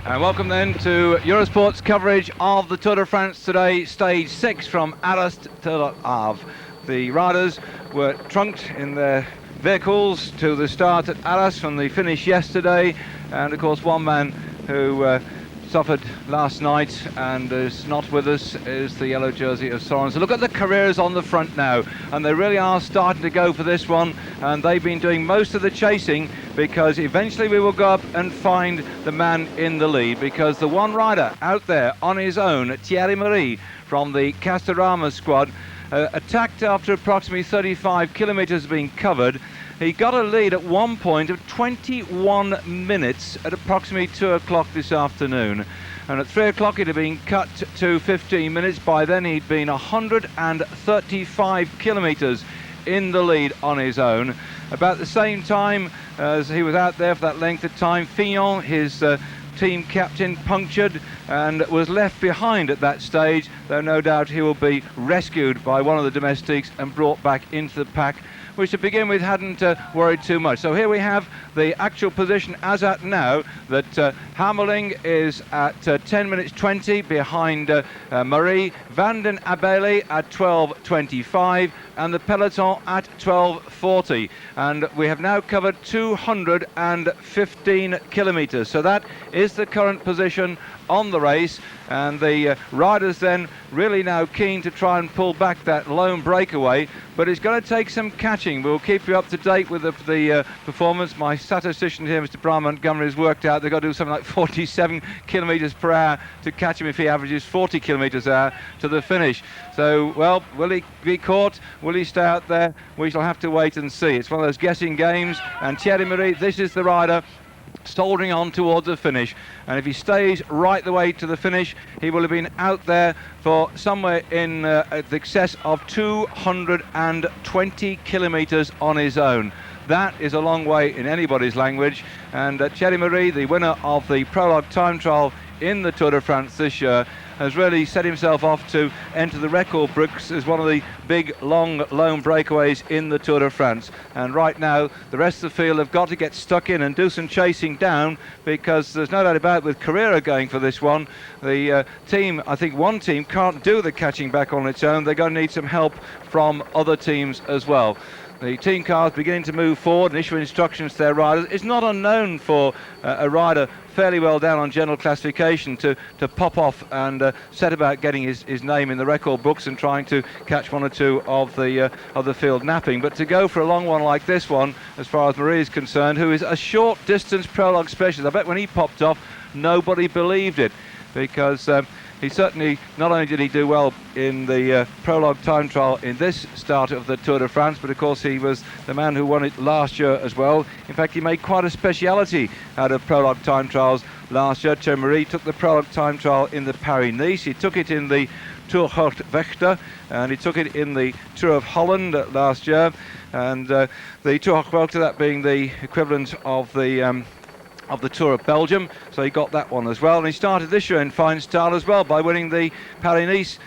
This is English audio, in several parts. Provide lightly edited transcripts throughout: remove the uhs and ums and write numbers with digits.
And welcome then to Eurosport's coverage of the Tour de France today, stage 6 from Arras to Le Havre. The riders were trunked in their vehicles to the start at Arras from the finish yesterday, and of course one man who suffered last night and is not with us is the yellow jersey of Soren. So look at the careers on the front now, and they really are starting to go for this one, and they've been doing most of the chasing, because eventually we will go up and find the man in the lead, because the one rider out there on his own, Thierry from the Castorama squad, attacked after approximately 35 kilometres being covered. He got a lead at one point of 21 minutes at approximately 2 o'clock this afternoon. And at 3 o'clock it had been cut to 15 minutes. By then he'd been 135 kilometres in the lead on his own. About the same time as he was out there for that length of time, Fignon, his team captain, punctured and was left behind at that stage, though no doubt he will be rescued by one of the domestiques and brought back into the pack, which to begin with hadn't worried too much. So here we have the actual position as at now, that Hameling is at 10 minutes 20 behind Marie, Van den Abele at 12.25, and the peloton at 12.40. And we have now covered 215 kilometres. So that is the current position on the race, and the riders then really now keen to try and pull back that lone breakaway, but it's going to take some catching. We'll keep you up to date with the performance. My statistician here, Mr. Brian Montgomery, has worked out they've got to do something like 47 kilometres per hour to catch him if he averages 40 kilometres per hour to the finish. So, well, will he be caught? Will he stay out there? We shall have to wait and see. It's one of those guessing games, and Thierry, this is the rider soldiering on towards the finish, and if he stays right the way to the finish, he will have been out there for somewhere in the excess of 220 kilometres on his own. That is a long way in anybody's language, and Thierry, the winner of the prologue time trial in the Tour de France this year, has really set himself off to enter the record books as one of the big, long, lone breakaways in the Tour de France. And right now, the rest of the field have got to get stuck in and do some chasing down, because there's no doubt about it, with Carrera going for this one, the team, I think one team can't do the catching back on its own. They're going to need some help from other teams as well. The team cars beginning to move forward and issue instructions to their riders. It's not unknown for a rider fairly well down on general classification to pop off and set about getting his name in the record books and trying to catch one or two of the field napping. But to go for a long one like this one, as far as Marie is concerned, who is a short distance prologue specialist, I bet when he popped off, nobody believed it, because he certainly, not only did he do well in the prologue time trial in this start of the Tour de France, but of course he was the man who won it last year as well. In fact, he made quite a speciality out of prologue time trials last year. Thierry took the prologue time trial in the Paris-Nice, he took it in the Tour Hoogte-Vechte, and he took it in the Tour of Holland last year, and the Tour Hoogte, that being the equivalent of the Tour of Belgium, so he got that one as well. And he started this year in fine style as well by winning the Paris-Nice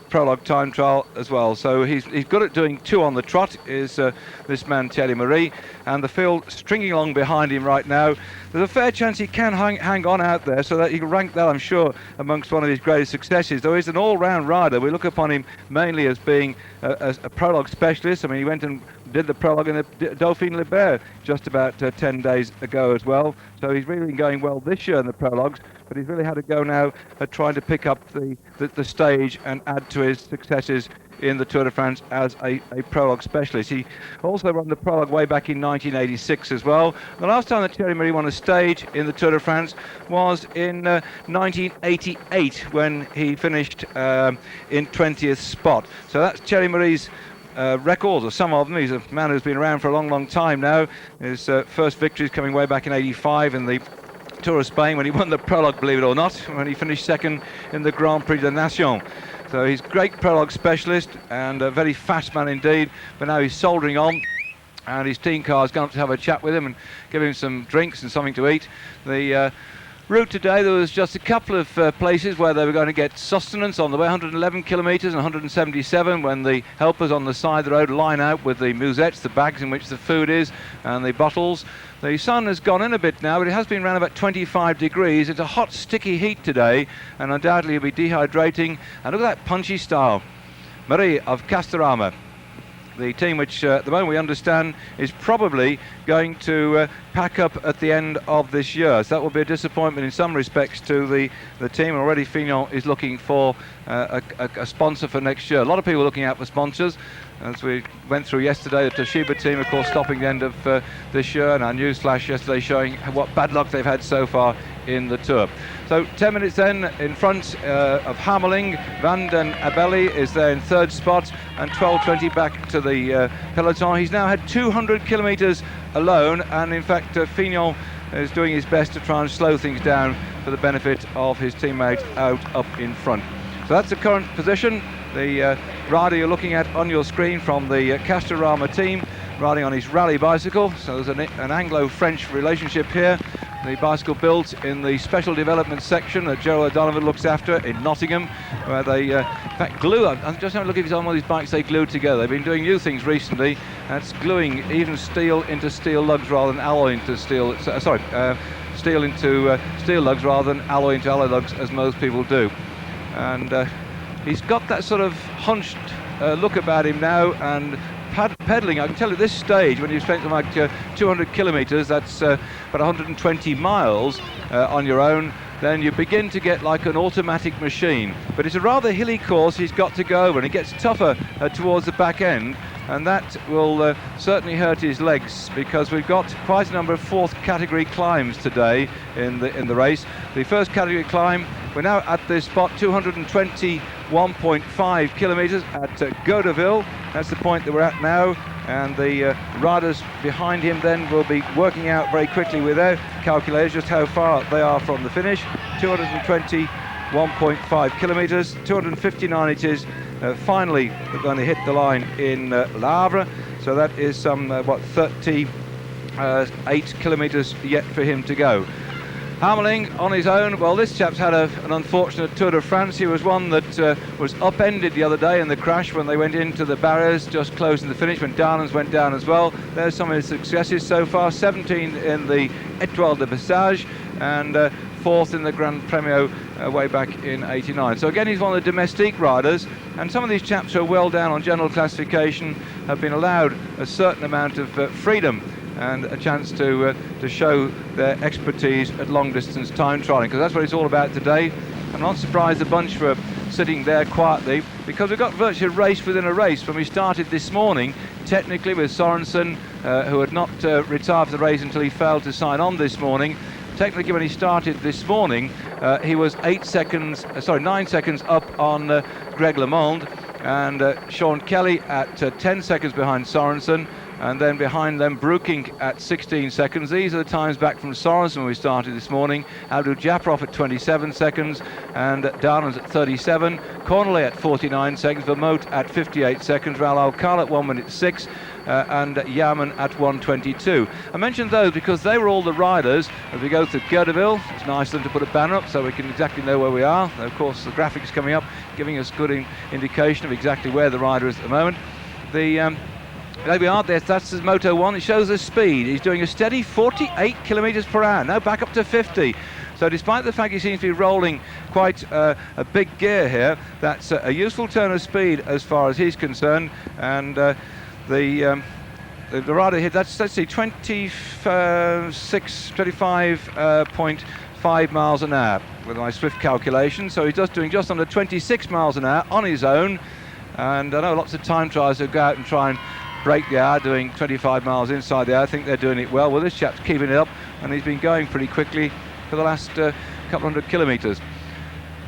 prologue time trial as well. So he's good at doing two on the trot, is this man Thierry, and the field stringing along behind him right now. There's a fair chance he can hang on out there, so that he can rank that, I'm sure, amongst one of his greatest successes. Though he's an all-round rider, we look upon him mainly as being a prologue specialist. I mean, he went and did the prologue in the Dauphiné Libert just about 10 days ago as well. So he's really been going well this year in the prologues, but he's really had to go now at trying to pick up the stage and add to his successes in the Tour de France as a prologue specialist. He also won the prologue way back in 1986 as well. The last time that Thierry won a stage in the Tour de France was in 1988, when he finished in 20th spot. So that's Thierry's records, or some of them. He's a man who's been around for a long, long time now. His first victory is coming way back in 85 in the Tour of Spain, when he won the prologue, believe it or not, when he finished second in the Grand Prix de Nation. So he's a great prologue specialist and a very fast man indeed, but now he's soldering on, and his team car's gone up to have a chat with him and give him some drinks and something to eat. The route today, there was just a couple of places where they were going to get sustenance on the way, 111 kilometres and 177, when the helpers on the side of the road line out with the musettes, the bags in which the food is, and the bottles. The sun has gone in a bit now, but it has been around about 25 degrees. It's a hot, sticky heat today, and undoubtedly it'll be dehydrating. And look at that punchy style. Marie of Castorama, the team which at the moment we understand is probably going to pack up at the end of this year. So that will be a disappointment in some respects to the team. Already Fignon is looking for a sponsor for next year. A lot of people are looking out for sponsors. As we went through yesterday, the Toshiba team, of course, stopping the end of this year, and our news flash yesterday showing what bad luck they've had so far in the Tour. So 10 minutes then in front of Hameling. Van den Abele is there in third spot, and 12:20 back to the peloton. He's now had 200 kilometres alone, and in fact Fignon is doing his best to try and slow things down for the benefit of his teammate out up in front. So that's the current position. The rider you're looking at on your screen from the Castorama team, riding on his rally bicycle. So there's an Anglo-French relationship here. The bicycle built in the special development section that Joe O'Donovan looks after in Nottingham, where they in fact glue. I'm just having a look at some of these bikes they glued together. They've been doing new things recently. That's gluing even steel into steel lugs rather than alloy into steel. Steel into steel lugs rather than alloy into alloy lugs, as most people do. And he's got that sort of hunched look about him now, and pedaling. I can tell you at this stage, when you've spent something like 200 kilometres, that's about 120 miles on your own, then you begin to get like an automatic machine. But it's a rather hilly course he's got to go over, and it gets tougher towards the back end, and that will certainly hurt his legs, because we've got quite a number of fourth category climbs today in the race. The first category climb, we're now at this spot, 221.5 kilometres at Godeville. That's the point that we're at now, and the riders behind him then will be working out very quickly with their calculators just how far they are from the finish. 221.5 kilometres, 259 it is. Finally, they're going to hit the line in Le Havre, so that is some 38 kilometres yet for him to go. Hameling on his own. Well, this chap's had an unfortunate Tour de France. He was one that was upended the other day in the crash when they went into the barriers just closing the finish, when Darnans went down as well. There's some of his successes so far. 17 in the Étoile de Passage, and fourth in the Grand Premio way back in '89. So again, he's one of the domestique riders, and some of these chaps who are well down on general classification have been allowed a certain amount of freedom and a chance to show their expertise at long distance time trialing, because that's what it's all about today. I'm not surprised the bunch were sitting there quietly, because we've got virtually a race within a race. When we started this morning, technically with Sorensen, who had not retired for the race until he failed to sign on this morning, technically when he started this morning, he was 9 seconds up on Greg LeMond, and Sean Kelly at 10 seconds behind Sorensen, and then behind them Brookink at 16 seconds. These are the times back from Sorensen when we started this morning. Abdul Japarov at 27 seconds, and Darnans at 37, Cornelet at 49 seconds, Vermote at 58 seconds, Raoul Alcal at 1 minute 6, and Yaman at 1:22. I mentioned those because they were all the riders as we go through Godeville. It's nice of them to put a banner up so we can exactly know where we are. And of course, the graphics coming up giving us good indication of exactly where the rider is at the moment. There we are, that's the Moto 1. It shows the speed. He's doing a steady 48 kilometres per hour, now back up to 50. So despite the fact he seems to be rolling quite a big gear here, that's a useful turn of speed as far as he's concerned. And the rider here, let's see, 25.5 miles an hour with my swift calculation. So he's doing just under 26 miles an hour on his own. And I know lots of time trials who go out and try and break the hour doing 25 miles inside the hour. I think they're doing it well. Well, this chap's keeping it up, and he's been going pretty quickly for the last couple hundred kilometres.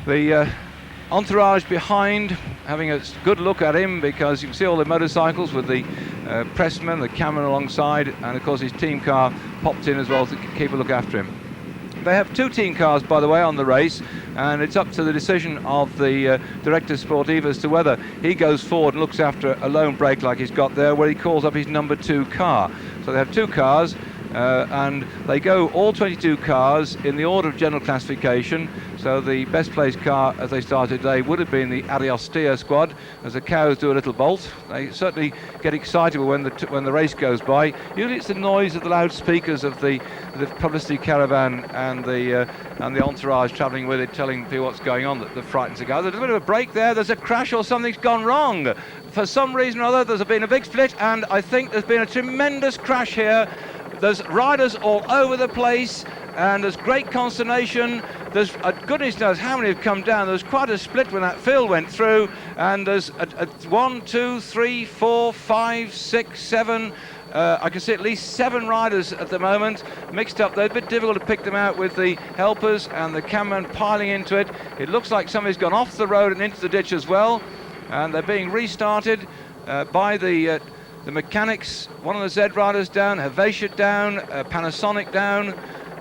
The entourage behind having a good look at him, because you can see all the motorcycles with the pressman, the camera alongside, and of course his team car popped in as well to keep a look after him. They have two team cars, by the way, on the race, and it's up to the decision of the director sportive as to whether he goes forward and looks after a lone break like he's got there, where he calls up his number 2 car. So they have two cars, and they go all 22 cars in the order of general classification. So the best placed car as they started today would have been the Ariostea squad, as the cows do a little bolt. They certainly get excited when the race goes by. Usually it's the noise of the loudspeakers of the publicity caravan and the entourage travelling with it, telling people what's going on, that frightens the guys. There's a bit of a break there. There's a crash or something's gone wrong. For some reason or other, there's been a big split, and I think there's been a tremendous crash here. There's riders all over the place, and there's great consternation. There's goodness knows how many have come down. There's quite a split when that field went through, and there's 1, 2, 3, 4, 5, 6, 7. I can see at least 7 riders at the moment mixed up. They're a bit difficult to pick them out with the helpers and the cameraman piling into it. It looks like somebody's gone off the road and into the ditch as well, and they're being restarted by the mechanics. One of the Z riders down, Helvetia down, Panasonic down,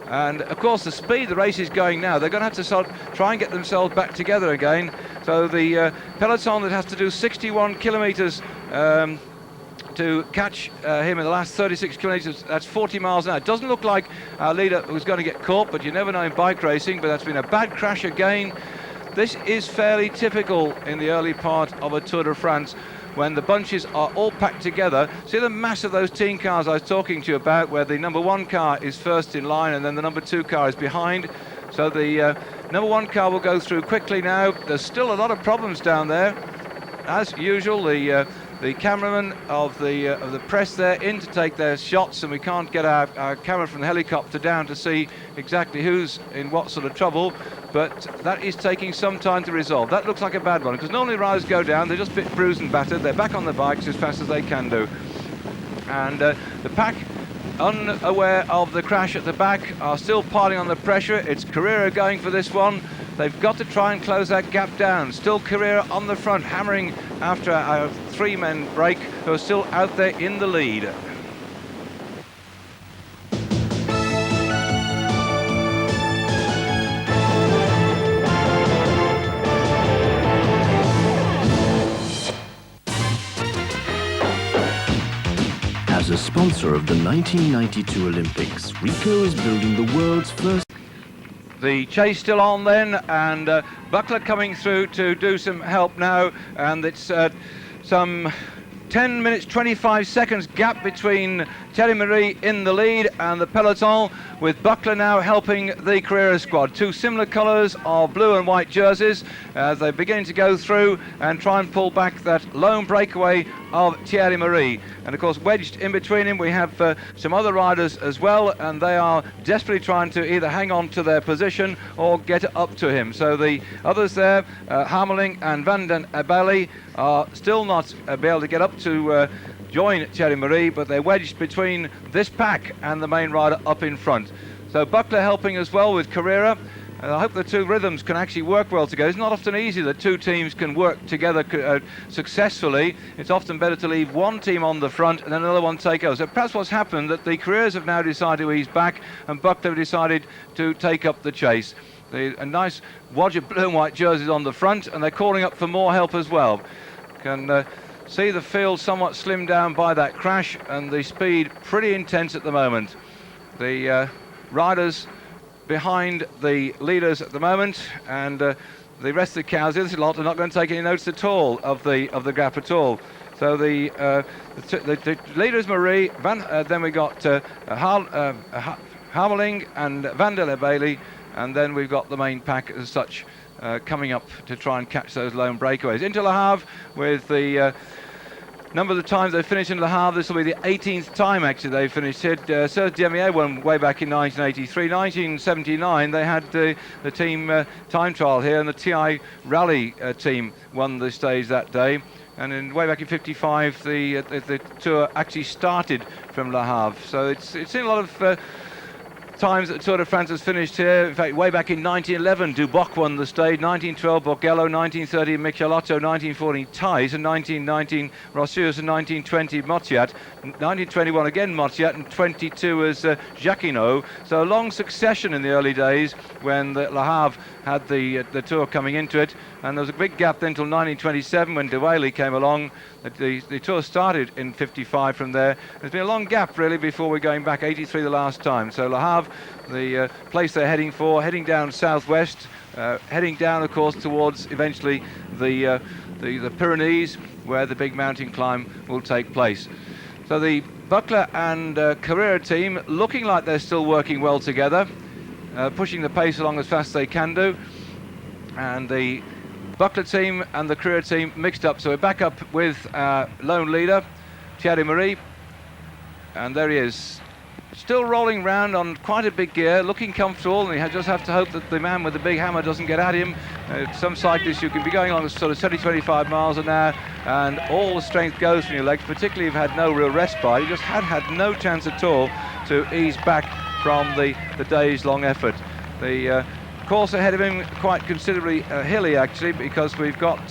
and of course the speed the race is going now, they're going to have to try and get themselves back together again. So the peloton that has to do 61 kilometres to catch him in the last 36 kilometres, that's 40 miles an hour. It doesn't look like our leader was going to get caught, but you never know in bike racing. But that's been a bad crash again. This is fairly typical in the early part of a Tour de France, when the bunches are all packed together. See the mass of those team cars I was talking to you about, where the number 1 car is first in line and then the number 2 car is behind. So the number 1 car will go through quickly now. There's still a lot of problems down there. As usual, the cameraman of the press there in to take their shots, and we can't get our camera from the helicopter down to see exactly who's in what sort of trouble, but that is taking some time to resolve. That looks like a bad one, because normally riders go down, they're just a bit bruised and battered, they're back on the bikes as fast as they can do. And the pack, unaware of the crash at the back, are still piling on the pressure. It's Carrera going for this one. They've got to try and close that gap down. Still Carrera on the front, hammering after a 3-man break, who are still out there in the lead. As a sponsor of the 1992 Olympics, Ricoh is building the world's first... The chase still on then, and Buckler coming through to do some help now, and it's some 10 minutes 25 seconds gap between Thierry Marie in the lead and the peloton, with Buckler now helping the Carrera squad. 2 similar colours of blue and white jerseys as they begin to go through and try and pull back that lone breakaway of Thierry Marie. And of course, wedged in between him we have some other riders as well, and they are desperately trying to either hang on to their position or get up to him. So the others there, Hameling and Van den Abele, are still not able to get up to join Thierry Marie, but they're wedged between this pack and the main rider up in front. So Buckler helping as well with Carrera. I hope the 2 rhythms can actually work well together. It's not often easy that 2 teams can work together successfully. It's often better to leave one team on the front and then another one take over. So perhaps what's happened, that the Carreras have now decided to ease back, and Buckler have decided to take up the chase. A nice wodge of blue and white jerseys on the front, and they're calling up for more help as well. Can see the field somewhat slimmed down by that crash, and the speed pretty intense at the moment. The riders behind the leaders at the moment, and the rest of the cows, this lot, are not going to take any notice at all of the gap at all. So the leader is Marie, then we got Hameling and Van der Bailey, and then we've got the main pack as such coming up to try and catch those lone breakaways. Into Le Havre with the number of the times they finished in Le Havre. This will be the 18th time actually they finished it. Serge Demier won way back in 1983. 1979 they had the team time trial here, and the TI Rally team won the stage that day. And way back in 55 the tour actually started from Le Havre. So it's seen a lot of times that the Tour de France has finished here. In fact, way back in 1911, Duboc won the stage, 1912 Borgello, 1930 Michelotto, 1914 Thijs, and 1919 Rossius, and 1920 Motiat, 1921 again Motiat, and 22 was Jacquinot. So a long succession in the early days when the Le Havre had the Tour coming into it, and there was a big gap then until 1927 when De Whaley came along. The Tour started in 55 from there. There's been a long gap really before we're going back, 83 the last time. So Le Havre, the place they're heading for, heading down southwest, heading down of course towards eventually the Pyrenees, where the big mountain climb will take place. So the Buckler and Carrera team looking like they're still working well together, pushing the pace along as fast as they can do, and the Buckler team and the Carrera team mixed up. So we're back up with lone leader Thierry Marie, and there he is, still rolling round on quite a big gear, looking comfortable, and you just have to hope that the man with the big hammer doesn't get at him. Some cyclists, you can be going along sort of 20-25 miles an hour and all the strength goes from your legs, particularly if you've had no real respite. He just had no chance at all to ease back from the day's long effort. The course ahead of him quite considerably hilly actually, because we've got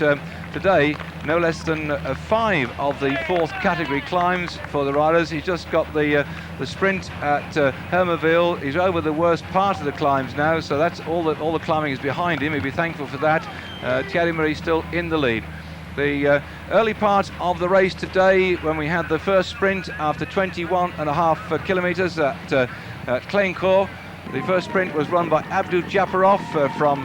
today no less than 5 of the 4th category climbs for the riders. He's just got the sprint at Hermeville. He's over the worst part of the climbs now, so that's all the climbing is behind him. He'll be thankful for that. Thierry Marie still in the lead. The early part of the race today, when we had the first sprint after 21.5 kilometres at Clencourt, the first sprint was run by Abdou Japarov from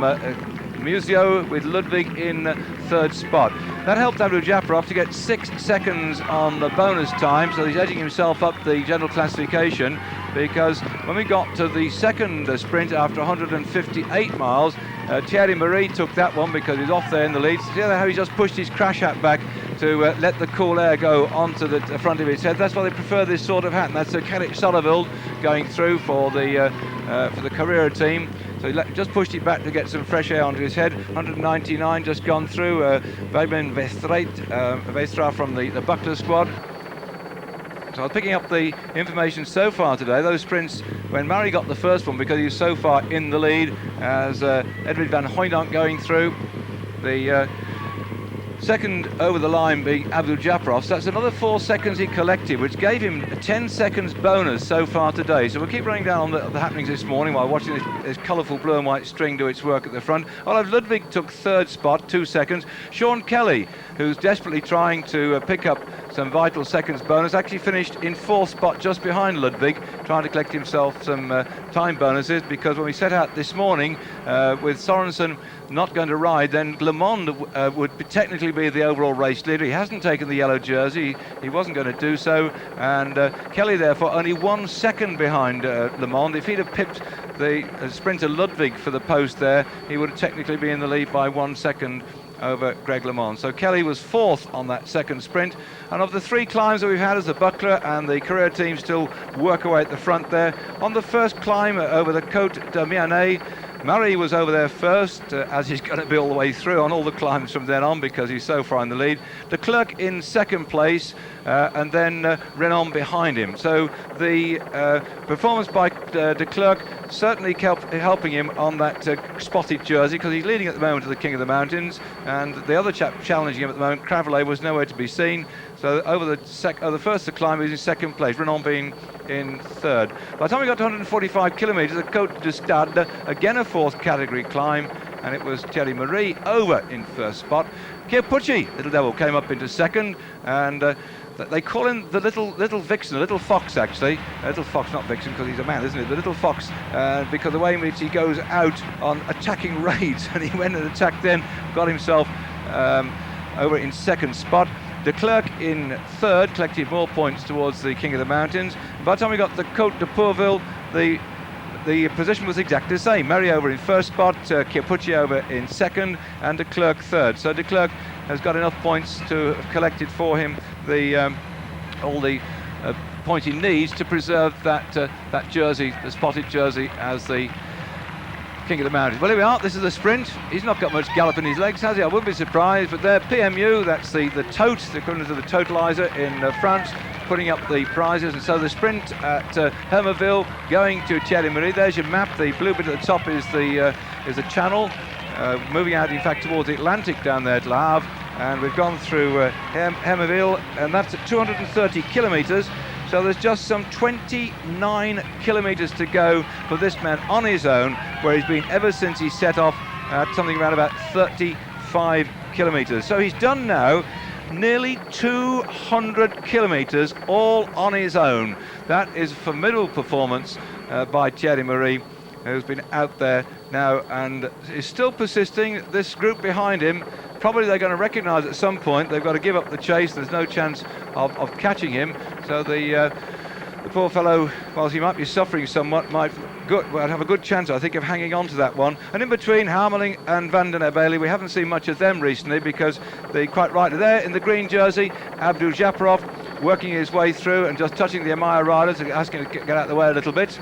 Museo, with Ludwig in 3rd spot. That helped Abdou Japarov to get 6 seconds on the bonus time, so he's edging himself up the general classification, because when we got to the second sprint after 158 miles, Thierry Marie took that one because he's off there in the lead. See how he just pushed his crash hat back to let the cool air go onto the front of his head. That's why they prefer this sort of hat, and that's Kelly Solleville going through for the Carrera team. So he just pushed it back to get some fresh air onto his head. 199 just gone through. Weyben Vestra from the Buckler squad. So I was picking up the information so far today. Those sprints, when Murray got the first one, because he was so far in the lead, as Edward van Hooydonk going through. The second over the line being Abdou Japarov, so that's another 4 seconds he collected, which gave him a 10 seconds bonus so far today. So we'll keep running down on the happenings this morning while watching this colourful blue and white string do its work at the front. Olav Ludwig took 3rd spot, 2 seconds. Sean Kelly, who's desperately trying to pick up some vital seconds bonus, actually finished in 4th spot just behind Ludwig, trying to collect himself some time bonuses, because when we set out this morning with Sorensen not going to ride, then Glamond would technically be the overall race leader. He hasn't taken the yellow jersey, he wasn't going to do so, and Kelly therefore only 1 second behind Glamond. If he'd have pipped the sprinter Ludwig for the post there, he would technically be in the lead by 1 second over Greg LeMond. So Kelly was 4th on that second sprint, and of the 3 climbs that we've had as the Buckler and the Carrera team still work away at the front there. On the first climb over the Côte de Mianet, Murray was over there first, as he's going to be all the way through on all the climbs from then on, because he's so far in the lead. De Klerk in 2nd place, and then Renan behind him. So the performance by De Klerk certainly helping him on that spotted jersey, because he's leading at the moment to the King of the Mountains, and the other chap challenging him at the moment, Cravelet, was nowhere to be seen. So over the first climb, he's in 2nd place, Renan being in 3rd. By the time we got to 145 kilometres, the Côte de Stade, again a 4th category climb, and it was Thierry Marie over in 1st spot. Kierpucci, Little Devil, came up into 2nd, and they call him the little vixen, the little fox actually. Little fox, not vixen, because he's a man, isn't he? The little fox, because the way in which he goes out on attacking raids, and he went and attacked then, got himself over in 2nd spot. De Klerk in 3rd, collected more points towards the King of the Mountains. By the time we got to Côte de Pourville, the position was exactly the same. Murray over in 1st spot, Kierpucci over in 2nd, and De Klerk 3rd. So De Klerk has got enough points to have collected for him all the points he needs to preserve that jersey, the spotted jersey, as the King of the Mountains. Well, here we are. This is the sprint. He's not got much gallop in his legs, has he? I wouldn't be surprised. But there, PMU, that's the tote, the equivalent of the totalizer in France. putting up the prizes. And so the sprint at Hermeville going to Thierry Marie. There's your map. The blue bit at the top is the channel, moving out in fact towards the Atlantic down there to Le Havre. And we've gone through Hermeville, and that's at 230 kilometres. So there's just some 29 kilometres to go for this man on his own, where he's been ever since he set off at something around about 35 kilometres. So he's done now nearly 200 kilometres all on his own. That is a formidable performance by Thierry Marie, who's been out there now and is still persisting. This group behind him, probably they're going to recognise at some point they've got to give up the chase. There's no chance of catching him. So the poor fellow, whilst he might be suffering somewhat, might have a good chance, I think, of hanging on to that one. And in between Harmeling and Van den Bailey, we haven't seen much of them recently, because they're quite right there in the green jersey. Abdul Japarov working his way through and just touching the Amaya riders, asking to get out of the way a little bit.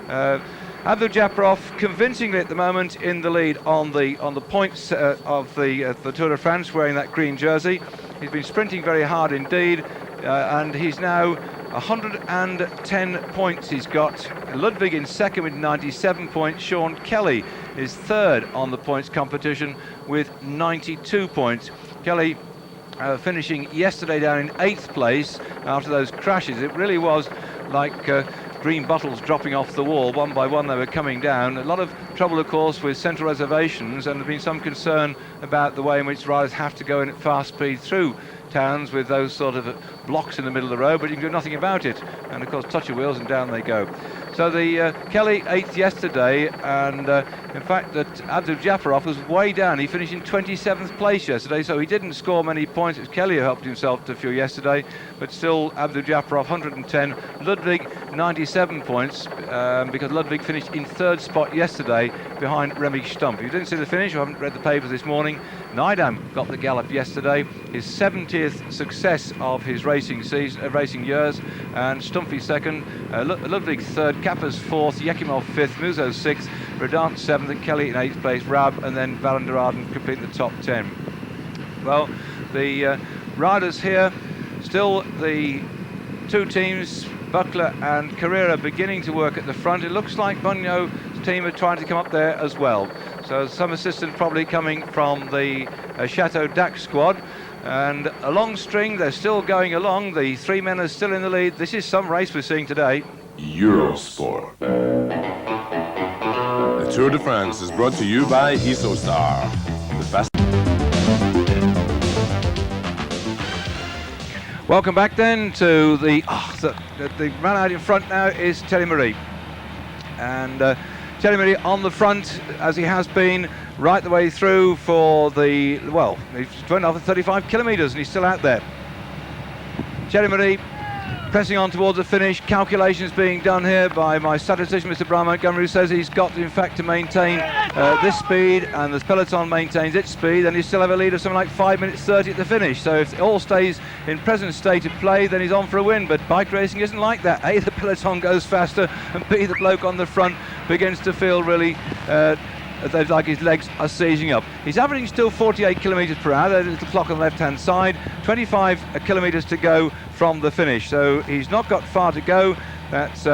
Abdul Japarov convincingly at the moment in the lead on the points of the Tour de France, wearing that green jersey. He's been sprinting very hard indeed, and he's now 110 points he's got. Ludwig in second with 97 points. Sean Kelly is third on the points competition with 92 points. Kelly finishing yesterday down in 8th place after those crashes. It really was like green bottles dropping off the wall. One by one they were coming down. A lot of trouble, of course, with central reservations, and there's been some concern about the way in which riders have to go in at fast speed through towns with those sort of blocks in the middle of the road, but you can do nothing about it. And of course, touch your wheels and down they go. So the Kelly 8th yesterday, and in fact that Abdul Japarov was way down. He finished in 27th place yesterday, so he didn't score many points. It was Kelly who helped himself to a few yesterday, but still Abdul Japarov 110, Ludwig 97 points, because Ludwig finished in 3rd spot yesterday behind Remy Stump. If you didn't see the finish, I haven't read the papers this morning, Nidam got the gallop yesterday, his 70th success of his racing season, racing years, and Stumpy second, Ludwig third, Kappa's fourth, Yekimov fifth, Muzo sixth, Redant seventh, and Kelly in 8th place, Rab, and then Van der Arden complete the top 10. Well, the riders here, still the two teams, Buckler and Carrera, beginning to work at the front. It looks like Bunyo's team are trying to come up there as well. So some assistance probably coming from the Chateau Dax squad. And a long string, they're still going along. The three men are still in the lead. This is some race we're seeing today. Eurosport. The Tour de France is brought to you by Isostar. The fast. Welcome back then to the man out in front now is Thierry Marie. And Thierry Marie on the front, as he has been right the way through for the, well, he's going off at 35 kilometres and he's still out there. Thierry Marie pressing on towards the finish. Calculations being done here by my statistician, Mr. Brian Montgomery, who says he's got, in fact, to maintain this speed, and the peloton maintains its speed, and he still have a lead of something like 5 minutes 30 at the finish. So if it all stays in present state of play, then he's on for a win. But bike racing isn't like that. A, the peloton goes faster, and B, the bloke on the front begins to feel really like his legs are seizing up. He's averaging still 48 kilometres per hour. There's a little clock on the left-hand side. 25 kilometres to go from the finish. So he's not got far to go. That's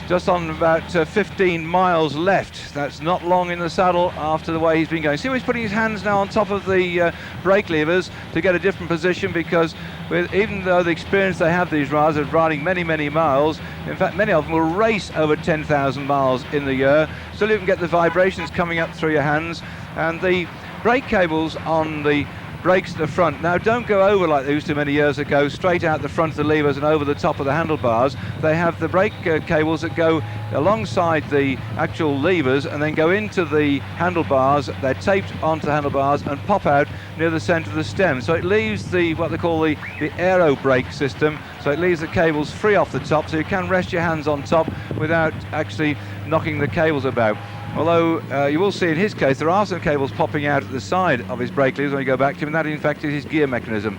just on about 15 miles left. That's not long in the saddle after the way he's been going. See how he's putting his hands now on top of the brake levers to get a different position, because even though the experience they have, these riders, of riding many, many miles, in fact many of them will race over 10,000 miles in the year, still you can get the vibrations coming up through your hands. And the brake cables on the brakes at the front now don't go over like they used to many years ago, straight out the front of the levers and over the top of the handlebars. They have the brake cables that go alongside the actual levers and then go into the handlebars. They're taped onto the handlebars and pop out near the centre of the stem. So it leaves what they call the aero brake system. So it leaves the cables free off the top, so you can rest your hands on top without actually knocking the cables about. Although you will see in his case there are some cables popping out at the side of his brake levers when you go back to him, and that in fact is his gear mechanism.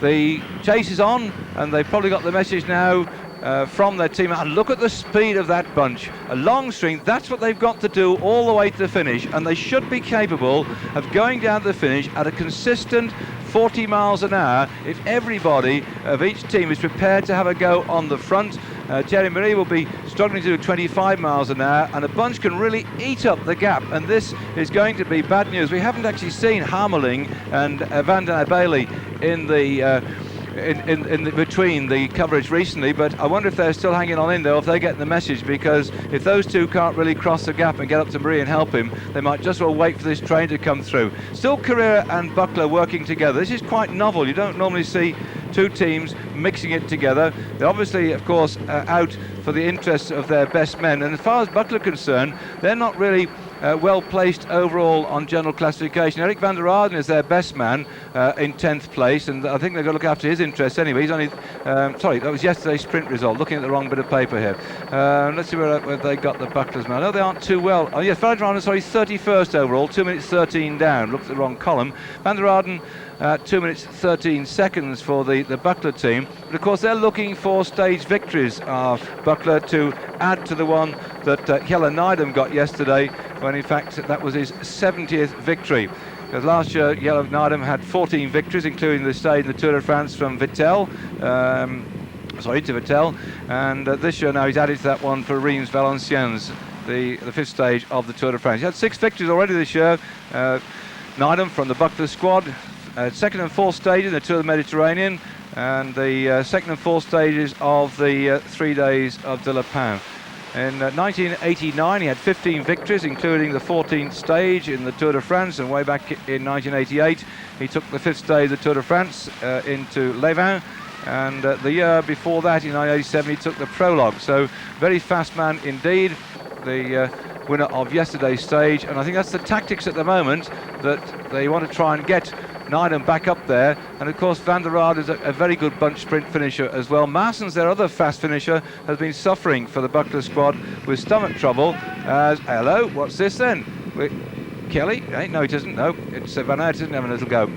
The chase is on, and they've probably got the message now from their team. And look at the speed of that bunch. A long string, that's what they've got to do all the way to the finish, and they should be capable of going down to the finish at a consistent 40 miles an hour if everybody of each team is prepared to have a go on the front. Thierry Marie will be struggling to do 25 miles an hour, and a bunch can really eat up the gap, and this is going to be bad news. We haven't actually seen Harmeling and Van den Bailey in the between the coverage recently, but I wonder if they're still hanging on in there, or if they get the message, because if those two can't really cross the gap and get up to Marie and help him, they might just well wait for this train to come through. Still Carrera and Buckler working together. This is quite novel. You don't normally see two teams mixing it together. They're obviously, of course, out for the interests of their best men, and as far as Buckler are concerned, they're not really well placed overall on general classification. Eric van der Aarden is their best man in 10th place, and I think they've got to look after his interests anyway. He's only sorry, that was yesterday's sprint result. Looking at the wrong bit of paper here. Let's see where they got the Bucklers man. No, they aren't too well. Oh yes, van der Aarden, sorry, 31st overall, 2 minutes 13 down. Looked at the wrong column. Van der Aarden 2 minutes 13 seconds for the Buckler team, but of course they're looking for stage victories, Buckler, to add to the one that Jelle Neidem got yesterday, when in fact that was his 70th victory. Because last year Jelle Neidem had 14 victories, including the stage in the Tour de France from Vittel, to Vittel, and this year now he's added to that one for Reims Valenciennes, the fifth stage of the Tour de France. He had 6 victories already this year, Neidem from the Buckler squad. Second and fourth stages in the Tour of the Mediterranean, and the second and fourth stages of the 3 days of De La Pin. In 1989 he had 15 victories, including the 14th stage in the Tour de France, and way back in 1988 he took the 5th stage of the Tour de France into Levin, and the year before that, in 1987, he took the prologue. So very fast man indeed, the winner of yesterday's stage, and I think that's the tactics at the moment, that they want to try and get Neidem back up there, and of course Van der Aarde is a very good bunch sprint finisher as well. Maassens, their other fast finisher, has been suffering for the Buckler squad with stomach trouble. Hello, what's this then? Kelly? No, he doesn't. No, it's Van Aert isn't having a little go.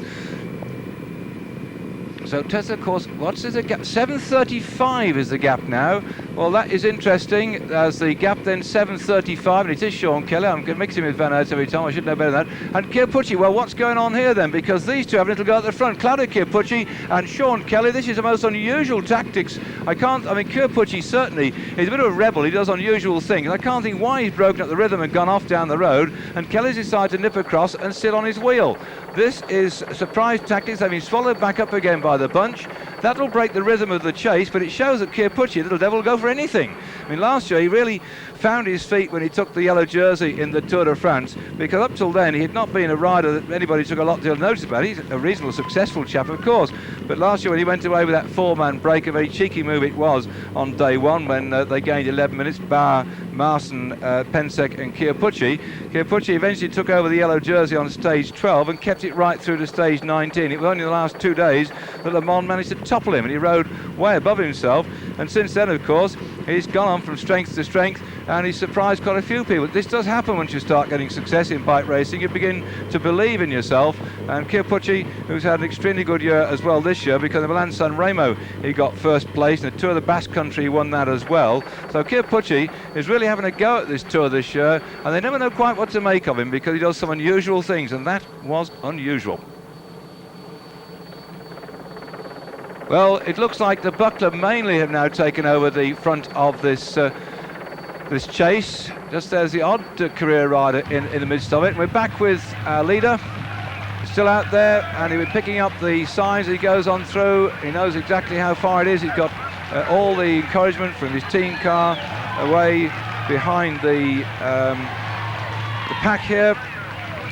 So Tessa, of course, what's the gap? 7:35 is the gap now. Well, that is interesting, as the gap then 7:35, and it is Sean Kelly. I'm mixing with Van Aert every time, I should know better than that. And Chiappucci, well, what's going on here then? Because these two have a little go at the front. Claudio Chiappucci and Sean Kelly. This is the most unusual tactics. Chiappucci certainly is a bit of a rebel. He does unusual things. I can't think why he's broken up the rhythm and gone off down the road, and Kelly's decided to nip across and sit on his wheel. This is surprise tactics. They've been swallowed back up again by the bunch. That'll break the rhythm of the chase, but it shows that Chiappucci, little devil, will go for anything. Last year he really found his feet when he took the yellow jersey in the Tour de France, because up till then he had not been a rider that anybody took a lot to notice about. He's a reasonable, successful chap, of course, but last year when he went away with that 4-man break, a very cheeky move it was on day one, when they gained 11 minutes, Barr, Maassen, Pensek and Chiappucci. Chiappucci eventually took over the yellow jersey on stage 12 and kept it right through to stage 19. It was only the last 2 days that Le Mans managed to topple him, and he rode way above himself, and since then, of course, he's gone on from strength to strength, and he's surprised quite a few people. This does happen once you start getting success in bike racing. You begin to believe in yourself, and Chiappucci, who's had an extremely good year as well this year, because of Milan San Remo he got first place, and the Tour of the Basque Country he won that as well. So Chiappucci is really having a go at this Tour this year, and they never know quite what to make of him, because he does some unusual things, and that was unusual. Well, it looks like the Buckler mainly have now taken over the front of this this chase. Just there's the odd career rider in the midst of it. We're back with our leader, still out there, and he'll be picking up the signs as he goes on through. He knows exactly how far it is. He's got all the encouragement from his team car away behind the pack here.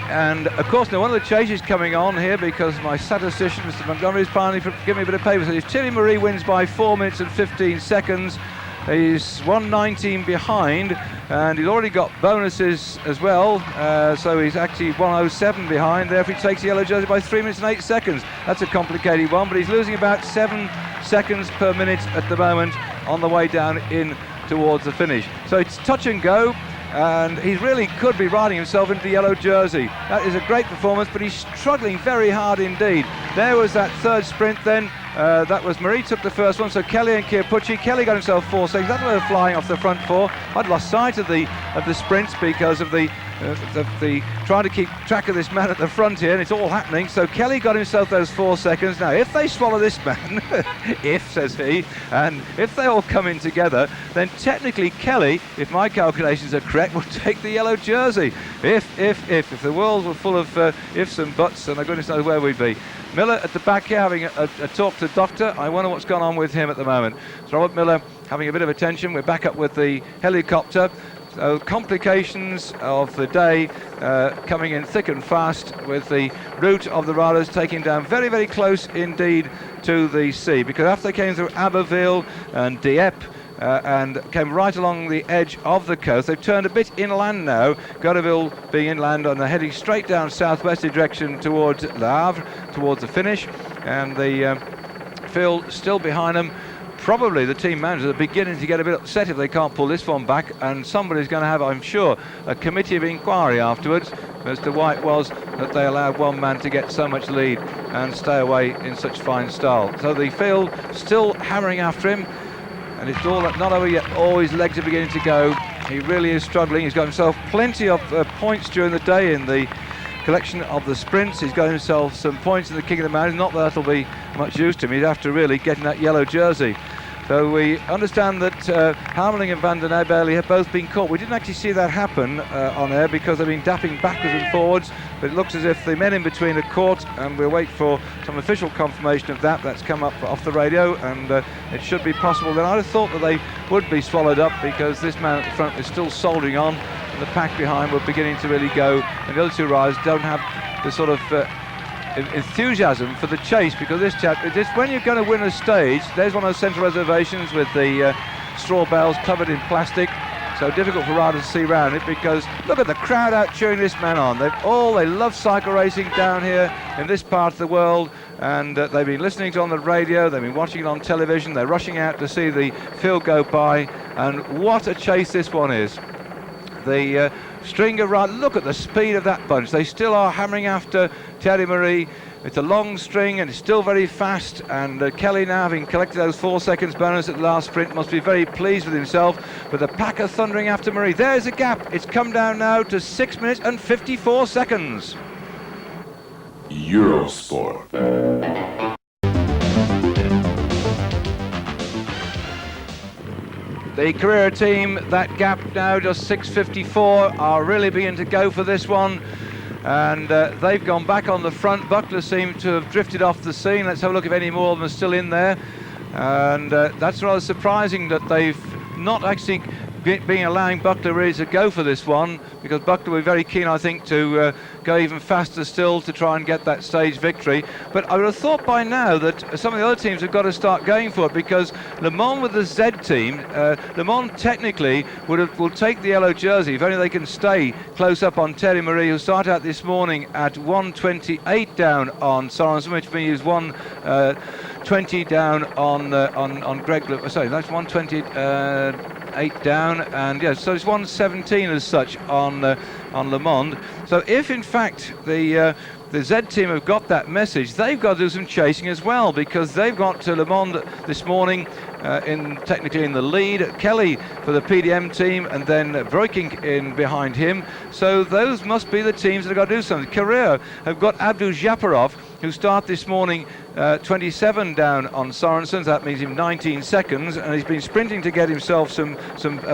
And of course now one of the chases coming on here, because my statistician Mr. Montgomery is finally giving me a bit of paper. So if Thierry Marie wins by 4 minutes and 15 seconds, he's 1:19 behind, and he's already got bonuses as well, so he's actually 1:07 behind. Therefore he takes the yellow jersey by 3 minutes and 8 seconds. That's a complicated one, but he's losing about 7 seconds per minute at the moment on the way down in towards the finish. So it's touch and go, and he really could be riding himself into the yellow jersey. That is a great performance, but he's struggling very hard indeed. There was that third sprint then, That was Marie took the first one, so Kelly and Kierpucci. Kelly got himself 4 seconds. That's where they're flying off the front four. I'd lost sight of the sprints because of the trying to keep track of this man at the front here, and it's all happening. So Kelly got himself those 4 seconds. Now, if they swallow this man, if, says he, and if they all come in together, then technically Kelly, if my calculations are correct, will take the yellow jersey. If the world were full of ifs and buts, and goodness knows where we'd be. Miller at the back here having a talk to the doctor. I wonder what's gone on with him at the moment. So Robert Miller having a bit of attention. We're back up with the helicopter. So complications of the day coming in thick and fast, with the route of the riders taking down very, very close indeed to the sea, because after they came through Abbeville and Dieppe and came right along the edge of the coast, they've turned a bit inland now, Goderville being inland, and they're heading straight down southwesterly direction towards Le Havre, towards the finish, and the field still behind them. Probably the team managers are beginning to get a bit upset if they can't pull this one back, and somebody's going to have, I'm sure, a committee of inquiry afterwards as to why it was that they allowed one man to get so much lead and stay away in such fine style. So the field still hammering after him, and it's all not over yet. All his legs are beginning to go. He really is struggling. He's got himself plenty of points during the day in the collection of the sprints. He's got himself some points in the King of the Mountains. Not that that'll be much use to him. He'd have to really get in that yellow jersey. So we understand that Harmeling and Van den Eyck have both been caught. We didn't actually see that happen on air because they've been dapping backwards and forwards, but it looks as if the men in between are caught, and we'll wait for some official confirmation of that. That's come up off the radio, and it should be possible. Then I'd have thought that they would be swallowed up, because this man at the front is still soldiering on, and the pack behind were beginning to really go, and the other two riders don't have the sort of enthusiasm for the chase, because this chap, when you're going to win a stage, there's one of those central reservations with the straw bales covered in plastic, so difficult for riders to see around it, because look at the crowd out cheering this man on. They love cycle racing down here in this part of the world, and they've been listening to it on the radio, they've been watching it on television, they're rushing out to see the field go by, and what a chase this one is. The Stringer run, look at the speed of that bunch. They still are hammering after Thierry Marie. It's a long string and it's still very fast, and Kelly, now having collected those 4 seconds bonus at the last sprint, must be very pleased with himself. But the pack are thundering after Marie. There's a gap. It's come down now to 6 minutes and 54 seconds. Eurosport. The Carrera team, that gap now just 6:54, are really beginning to go for this one, and they've gone back on the front. Buckler seemed to have drifted off the scene. Let's have a look if any more of them are still in there, and that's rather surprising that they've not actually been allowing Buckler really to go for this one, because Buckler will be very keen, I think, to go even faster still to try and get that stage victory. But I would have thought by now that some of the other teams have got to start going for it, because Le Mans with the Z team, Le Mans technically will take the yellow jersey if only they can stay close up on Thierry Marie, who started out this morning at 1:28 down on Sorensen, which means 1:20 down on Greg. Sorry, that's 1:28 down, and yeah, so it's 1:17 as such on Le Mans. So if in fact the Z team have got that message, they've got to do some chasing as well, because they've got Le Mans this morning technically in the lead, Kelly for the PDM team, and then Breukink in behind him. So those must be the teams that have got to do something. Carrera have got Abdul Japarov, who started this morning 27 down on Sorensen. That means him 19 seconds, and he's been sprinting to get himself some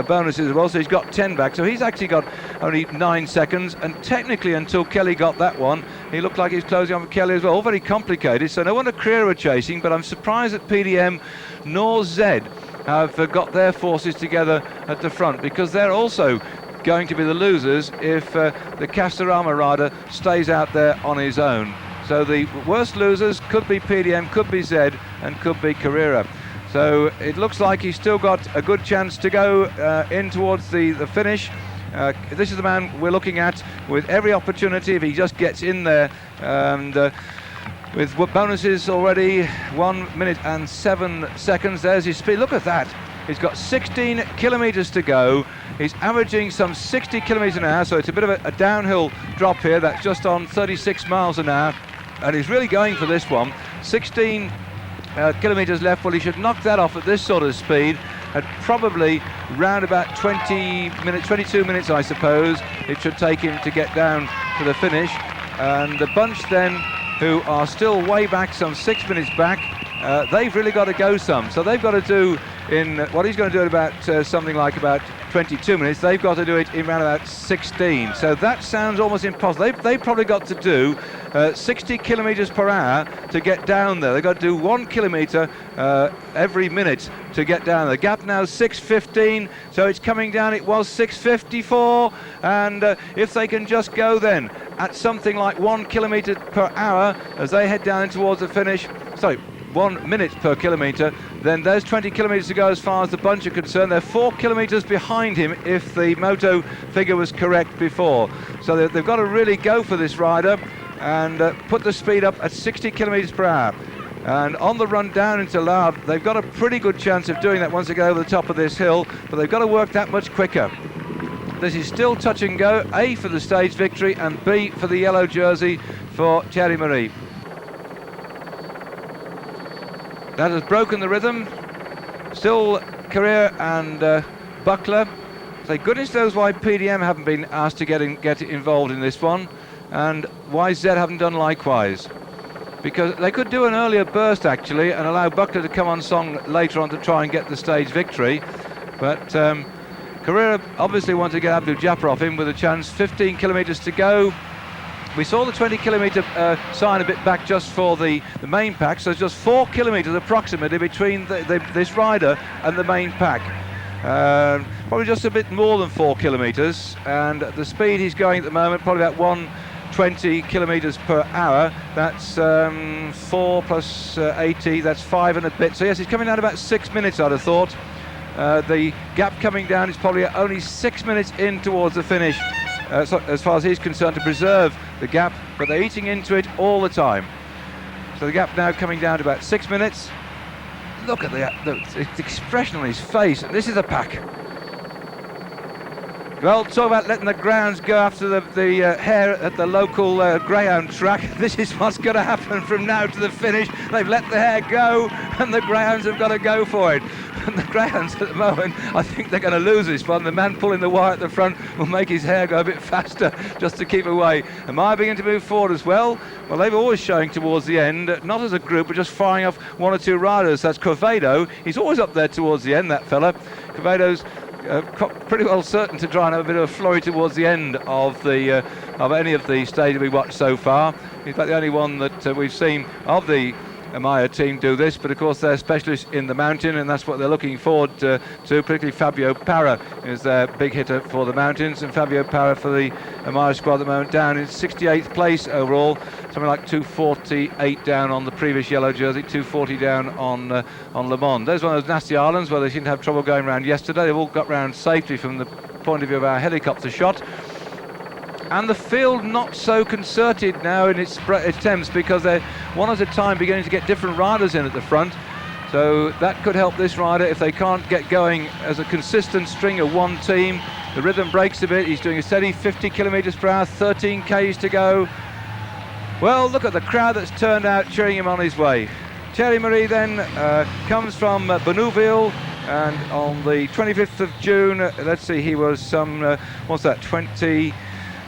bonuses as well, so he's got 10 back. So he's actually got only 9 seconds, and technically until Kelly got that one, he looked like he was closing on with Kelly as well. All very complicated, so no wonder Carrera were chasing, but I'm surprised that PDM nor Z have got their forces together at the front, because they're also going to be the losers if the Castorama rider stays out there on his own. So the worst losers could be PDM, could be Z, and could be Carrera. So it looks like he's still got a good chance to go in towards the finish. This is the man we're looking at with every opportunity if he just gets in there, and with bonuses already, 1 minute and 7 seconds. There's his speed. Look at that. He's got 16 kilometres to go. He's averaging some 60 kilometres an hour, so it's a bit of a downhill drop here. That's just on 36 miles an hour, and he's really going for this one. 16 kilometres left. Well, he should knock that off at this sort of speed at probably round about 22 minutes, I suppose. It should take him to get down to the finish. And the bunch then, who are still way back, some 6 minutes back, they've really got to go some. So they've got to do in what he's going to do in about something like about 22 minutes. They've got to do it in around about 16. So that sounds almost impossible. They've probably got to do 60 kilometres per hour to get down there. They've got to do 1 kilometre every minute to get down there. The gap now 6:15, so it's coming down. It was 6:54, and if they can just go then at something like 1 kilometre per hour as they head down towards the finish, sorry, 1 minute per kilometre, then there's 20 kilometres to go as far as the bunch are concerned. They're 4 kilometres behind him if the moto figure was correct before. So they've got to really go for this rider and put the speed up at 60 kilometres per hour. And on the run down into Loud, they've got a pretty good chance of doing that once they get over the top of this hill, but they've got to work that much quicker. This is still touch and go, A for the stage victory and B for the yellow jersey for Thierry Marie. That has broken the rhythm. Still Carrera and Buckler. So goodness knows why PDM haven't been asked to get involved in this one, and why Z haven't done likewise. Because they could do an earlier burst actually and allow Buckler to come on song later on to try and get the stage victory. But Carrera obviously want to get Abdul Japarov in with a chance. 15 kilometres to go. We saw the 20 kilometre sign a bit back just for the main pack, so it's just 4 kilometres approximately between this rider and the main pack. Probably just a bit more than 4 kilometres, and the speed he's going at the moment, probably about 120 kilometres per hour. That's 4 plus 80, that's 5 and a bit. So yes, he's coming down about 6 minutes, I'd have thought. The gap coming down is probably only 6 minutes in towards the finish. So as far as he's concerned, to preserve the gap, but they're eating into it all the time. So the gap now coming down to about 6 minutes. Look at the expression on his face. This is a pack. Well, talk about letting the grounds go after the hare at the local greyhound track. This is what's going to happen from now to the finish. They've let the hare go, and the greyhounds have got to go for it. And the greyhounds at the moment, I think they're going to lose this one. The man pulling the wire at the front will make his hair go a bit faster just to keep away. Am I beginning to move forward as well? Well, they've always showing towards the end, not as a group, but just firing off 1 or 2 riders. That's Quevedo. He's always up there towards the end, that fella. Quevedo's pretty well certain to try and have a bit of a flurry towards the end of any of the stages we watched so far. In fact, the only one that we've seen of the Amaya team do this, but of course they're specialists in the mountain, and that's what they're looking forward to. Particularly Fabio Parra is their big hitter for the mountains, and Fabio Parra for the Amaya squad at the moment down in 68th place overall, something like 248 down on the previous yellow jersey, 240 down on Le Mans. There's one of those nasty islands where they seemed to have trouble going around yesterday. They've all got round safely from the point of view of our helicopter shot. And the field not so concerted now in its attempts, because they're one at a time beginning to get different riders in at the front. So that could help this rider if they can't get going as a consistent string of one team. The rhythm breaks a bit. He's doing a steady 50 kilometres per hour, 13 Ks to go. Well, look at the crowd that's turned out cheering him on his way. Thierry Marie then comes from Benouville, and on the 25th of June, let's see, he was some,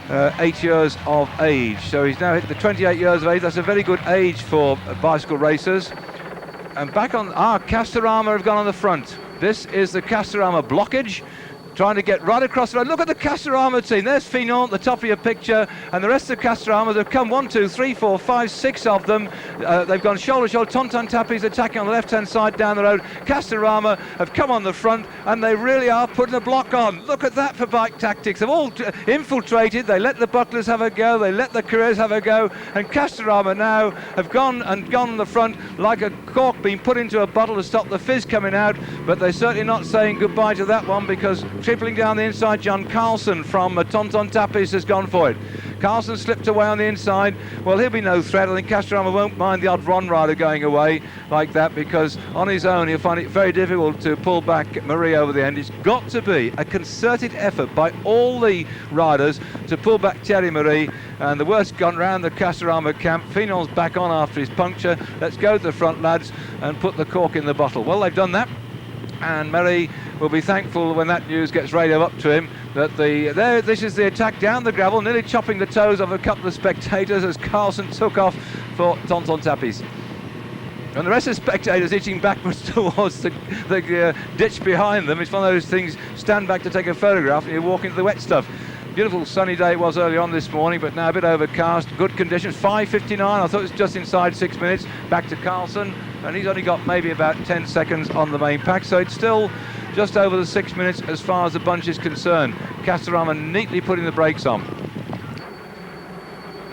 8 years of age. So he's now hit the 28 years of age. That's a very good age for bicycle racers. And back on, Castorama have gone on the front. This is the Castorama blockage, trying to get right across the road. Look at the Castorama team. There's Finon at the top of your picture, and the rest of the Castoramas have come 1, 2, 3, 4, 5, 6 of them. They've gone shoulder to shoulder. Tonton Tapi's attacking on the left-hand side down the road. Castorama have come on the front, and they really are putting a block on. Look at that for bike tactics. They've all infiltrated. They let the Bucklers have a go. They let the Carreras have a go, and Castorama now have gone on the front like a cork being put into a bottle to stop the fizz coming out. But they're certainly not saying goodbye to that one, because tripling down the inside, John Carlson from Tonton Tapis has gone for it. Carlson slipped away on the inside. Well, he'll be no threat. I think Castorama won't mind the odd Ron rider going away like that, because on his own he'll find it very difficult to pull back Marie over the end. It's got to be a concerted effort by all the riders to pull back Thierry Marie, and the worst gone round the Castorama camp. Fignon's back on after his puncture. Let's go to the front, lads, and put the cork in the bottle. Well, they've done that, and Marie will be thankful when that news gets radioed up to him that this is the attack down the gravel, nearly chopping the toes of a couple of spectators as Carlson took off for Tonton Tapis. And the rest of the spectators itching backwards towards the ditch behind them. It's one of those things, stand back to take a photograph and you walk into the wet stuff. Beautiful sunny day it was early on this morning, but now a bit overcast, good conditions. 5:59, I thought it was just inside 6 minutes. Back to Carlson, and he's only got maybe about 10 seconds on the main pack, so it's still just over the 6 minutes as far as the bunch is concerned. Castorama neatly putting the brakes on.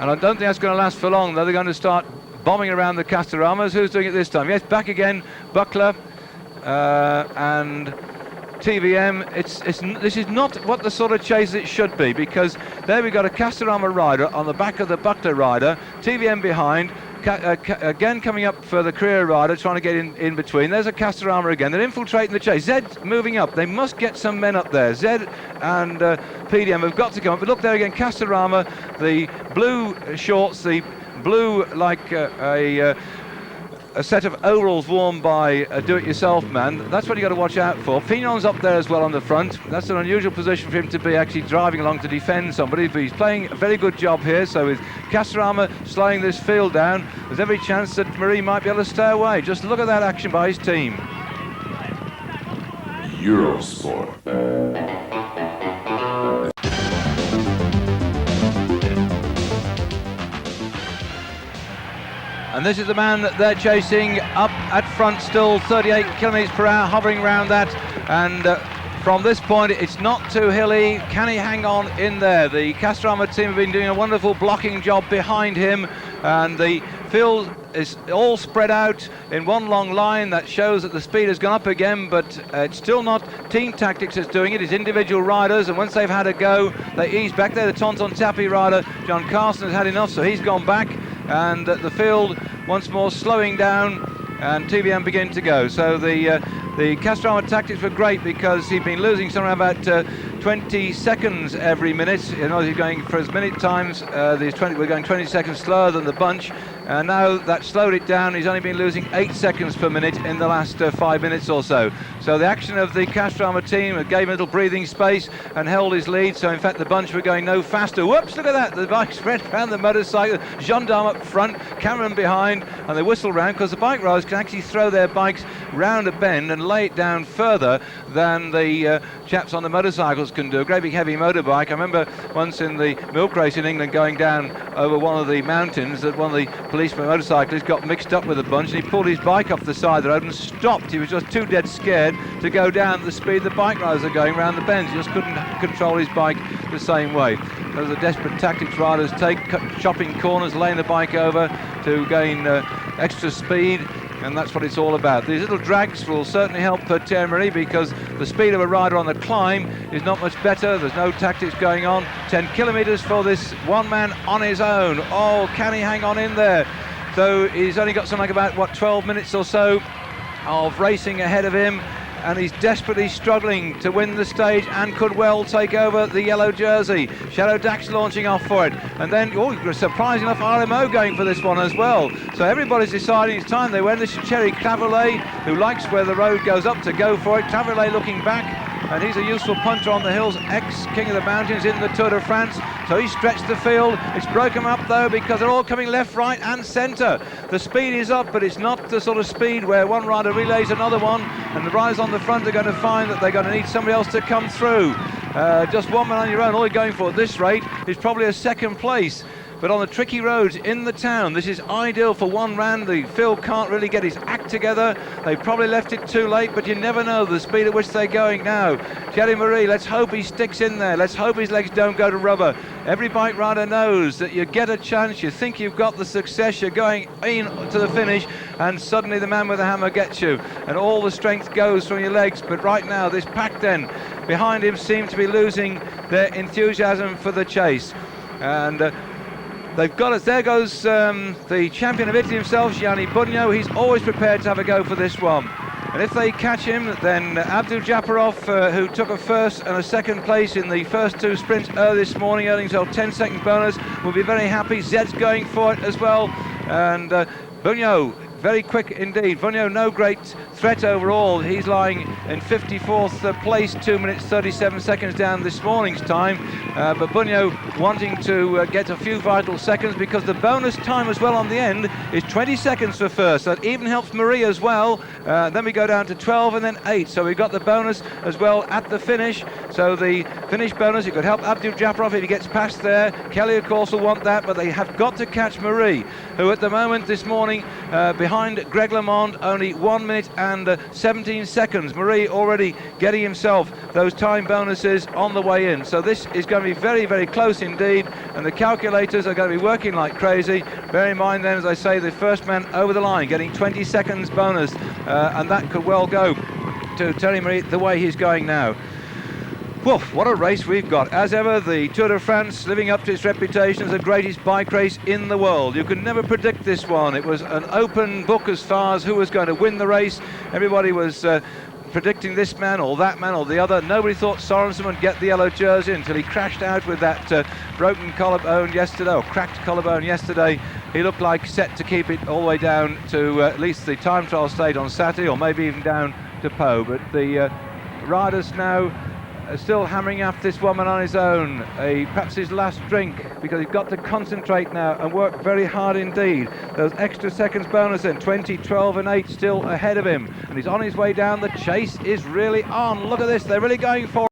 And I don't think that's going to last for long, though. They're going to start bombing around the Castoramas. Who's doing it this time? Yes, back again, Buckler and TVM. This is not what the sort of chase it should be, because there we've got a Castorama rider on the back of the Buckler rider, TVM behind, again coming up for the career rider, trying to get in between. There's a Castorama again. They're infiltrating the chase. Zed's moving up. They must get some men up there. Zed and PDM have got to come up. But look there again, Castorama, the blue shorts, the blue like a set of overalls worn by a do-it-yourself man. That's what you got to watch out for. Fignon's up there as well on the front. That's an unusual position for him to be actually driving along to defend somebody, but he's playing a very good job here. So with Castorama slowing this field down, there's every chance that Marie might be able to stay away. Just look at that action by his team. Eurosport. And this is the man that they're chasing up at front still, 38 kilometres per hour, hovering around that. And from this point, it's not too hilly. Can he hang on in there? The Castorama team have been doing a wonderful blocking job behind him. And the field is all spread out in one long line. That shows that the speed has gone up again, but it's still not team tactics that's doing it. It's individual riders, and once they've had a go, they ease back there. The Tonton Tapis rider, John Carson, has had enough, so he's gone back. And the field once more slowing down, and TVM begin to go. So the Castorama tactics were great, because he'd been losing somewhere about 20 seconds every minute. You know, he's going for as many times. We're going 20 seconds slower than the bunch. And now that slowed it down. He's only been losing 8 seconds per minute in the last 5 minutes or so. So the action of the Castorama team gave him a little breathing space and held his lead. So in fact the bunch were going no faster. Whoops, look at that. The bike spread around the motorcycle. Gendarme up front, Cameron behind, and they whistle round, because the bike riders can actually throw their bikes round a bend and lay it down further than the chaps on the motorcycles can do. A great big heavy motorbike. I remember once in the milk race in England going down over one of the mountains that one of the policeman motorcyclist got mixed up with a bunch, and he pulled his bike off the side of the road and stopped. He was just too dead scared to go down at the speed the bike riders are going around the bends. He just couldn't control his bike the same way. Those are desperate tactics riders take, chopping corners, laying the bike over to gain extra speed. And that's what it's all about. These little drags will certainly help Thierry Marie, because the speed of a rider on the climb is not much better. There's no tactics going on. 10 kilometres for this one man on his own. Oh, can he hang on in there? So he's only got something like about, what, 12 minutes or so of racing ahead of him. And he's desperately struggling to win the stage and could well take over the yellow jersey. Shadow Dax launching off for it. And then, surprising enough, RMO going for this one as well. So everybody's deciding it's time. They went. This is Thierry Clavelet, who likes where the road goes up, to go for it. Clavelet looking back, and he's a useful punter on the hills, ex-King of the Mountains in the Tour de France. So he stretched the field. It's broken up, though, because they're all coming left, right and centre. The speed is up, but it's not the sort of speed where one rider relays another one, and the riders on the front are going to find that they're going to need somebody else to come through. Just one man on your own, all you're going for at this rate is probably a second place. But on the tricky roads in the town, this is ideal for one round. The field can't really get his act together. They probably left it too late, but you never know the speed at which they're going now. Thierry Marie, let's hope he sticks in there. Let's hope his legs don't go to rubber. Every bike rider knows that you get a chance, you think you've got the success, you're going in to the finish, and suddenly the man with the hammer gets you, and all the strength goes from your legs. But right now, this pack then behind him seems to be losing their enthusiasm for the chase. And they've got us. There goes the champion of Italy himself, Gianni Bugno. He's always prepared to have a go for this one. And if they catch him, then Abdul Japarov, who took a first and a second place in the first two sprints early this morning, earning himself 10-second bonus, will be very happy. Zed's going for it as well. And Bugno, very quick indeed. Bugno, no great threat overall. He's lying in 54th place, 2 minutes 37 seconds down this morning's time. But Bugno wanting to get a few vital seconds, because the bonus time as well on the end is 20 seconds for first. That even helps Marie as well. Then we go down to 12 and then 8. So we've got the bonus as well at the finish. So the finish bonus, it could help Abdul Japarov if he gets past there. Kelly, of course, will want that, but they have got to catch Marie, who at the moment this morning behind Greg LeMond, only 1 minute and 17 seconds. Marie already getting himself those time bonuses on the way in. So this is going to be very, very close indeed, and the calculators are going to be working like crazy. Bear in mind then, as I say, the first man over the line getting 20 seconds bonus, and that could well go to Thierry Marie the way he's going now. Woof, what a race we've got. As ever, the Tour de France living up to its reputation as the greatest bike race in the world. You could never predict this one. It was an open book as far as who was going to win the race. Everybody was predicting this man or that man or the other. Nobody thought Sorensen would get the yellow jersey until he crashed out with that broken collarbone yesterday, or cracked collarbone yesterday. He looked like set to keep it all the way down to at least the time trial stage on Saturday, or maybe even down to Pau. But the riders now still hammering after this woman on his own, perhaps his last drink, because he's got to concentrate now and work very hard indeed. Those extra seconds bonus in 20, 12 and 8 still ahead of him, and he's on his way down. The chase is really on. Look at this, they're really going for it.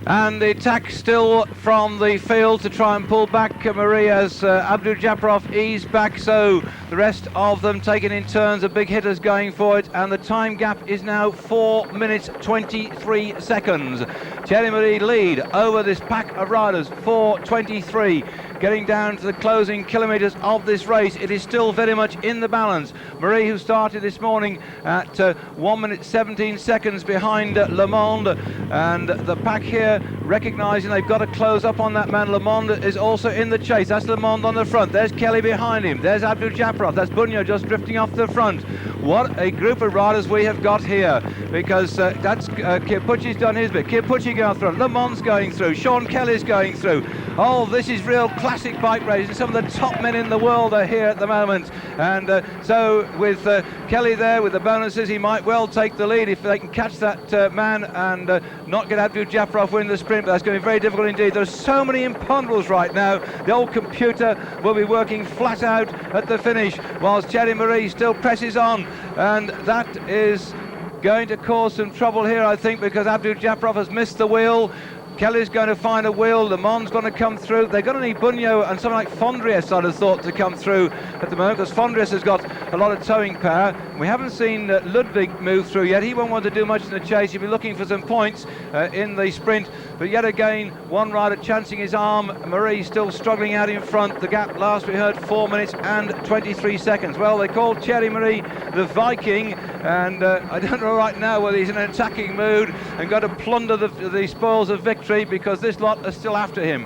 And the attack still from the field to try and pull back Marie as Abdul Japarov eased back, so the rest of them taking in turns, the big hitters going for it, and the time gap is now 4 minutes 23 seconds. Thierry Marie lead over this pack of riders, 4:23. Getting down to the closing kilometres of this race, it is still very much in the balance. Marie, who started this morning at 1 minute 17 seconds behind LeMond, and the pack here recognising they've got to close up on that man. LeMond is also in the chase. That's LeMond on the front. There's Kelly behind him. There's Abdul Japarov. That's Bugno just drifting off the front. What a group of riders we have got here, because that's Kierpucci's done his bit. Kierpucci going through. LeMond's going through. Sean Kelly's going through. Oh, this is real classic bike racing. Some of the top men in the world are here at the moment, and so with Kelly there with the bonuses, he might well take the lead if they can catch that man and not get Abdul Japarov win the sprint. But that's going to be very difficult indeed. There's so many imponderables right now. The old computer will be working flat out at the finish, whilst Thierry Marie still presses on, and that is going to cause some trouble here, I think, because Abdul Japarov has missed the wheel. Kelly's going to find a wheel. LeMond's going to come through. They're going to need Bugno and someone like Fondriest, I'd have thought, to come through at the moment, because Fondriest has got a lot of towing power. We haven't seen Ludwig move through yet. He won't want to do much in the chase. He'll be looking for some points in the sprint. But yet again, one rider chancing his arm. Marie still struggling out in front. The gap last we heard 4 minutes and 23 seconds. Well, they called Thierry Marie the Viking, and I don't know right now whether he's in an attacking mood and going to plunder the spoils of victory, because this lot are still after him.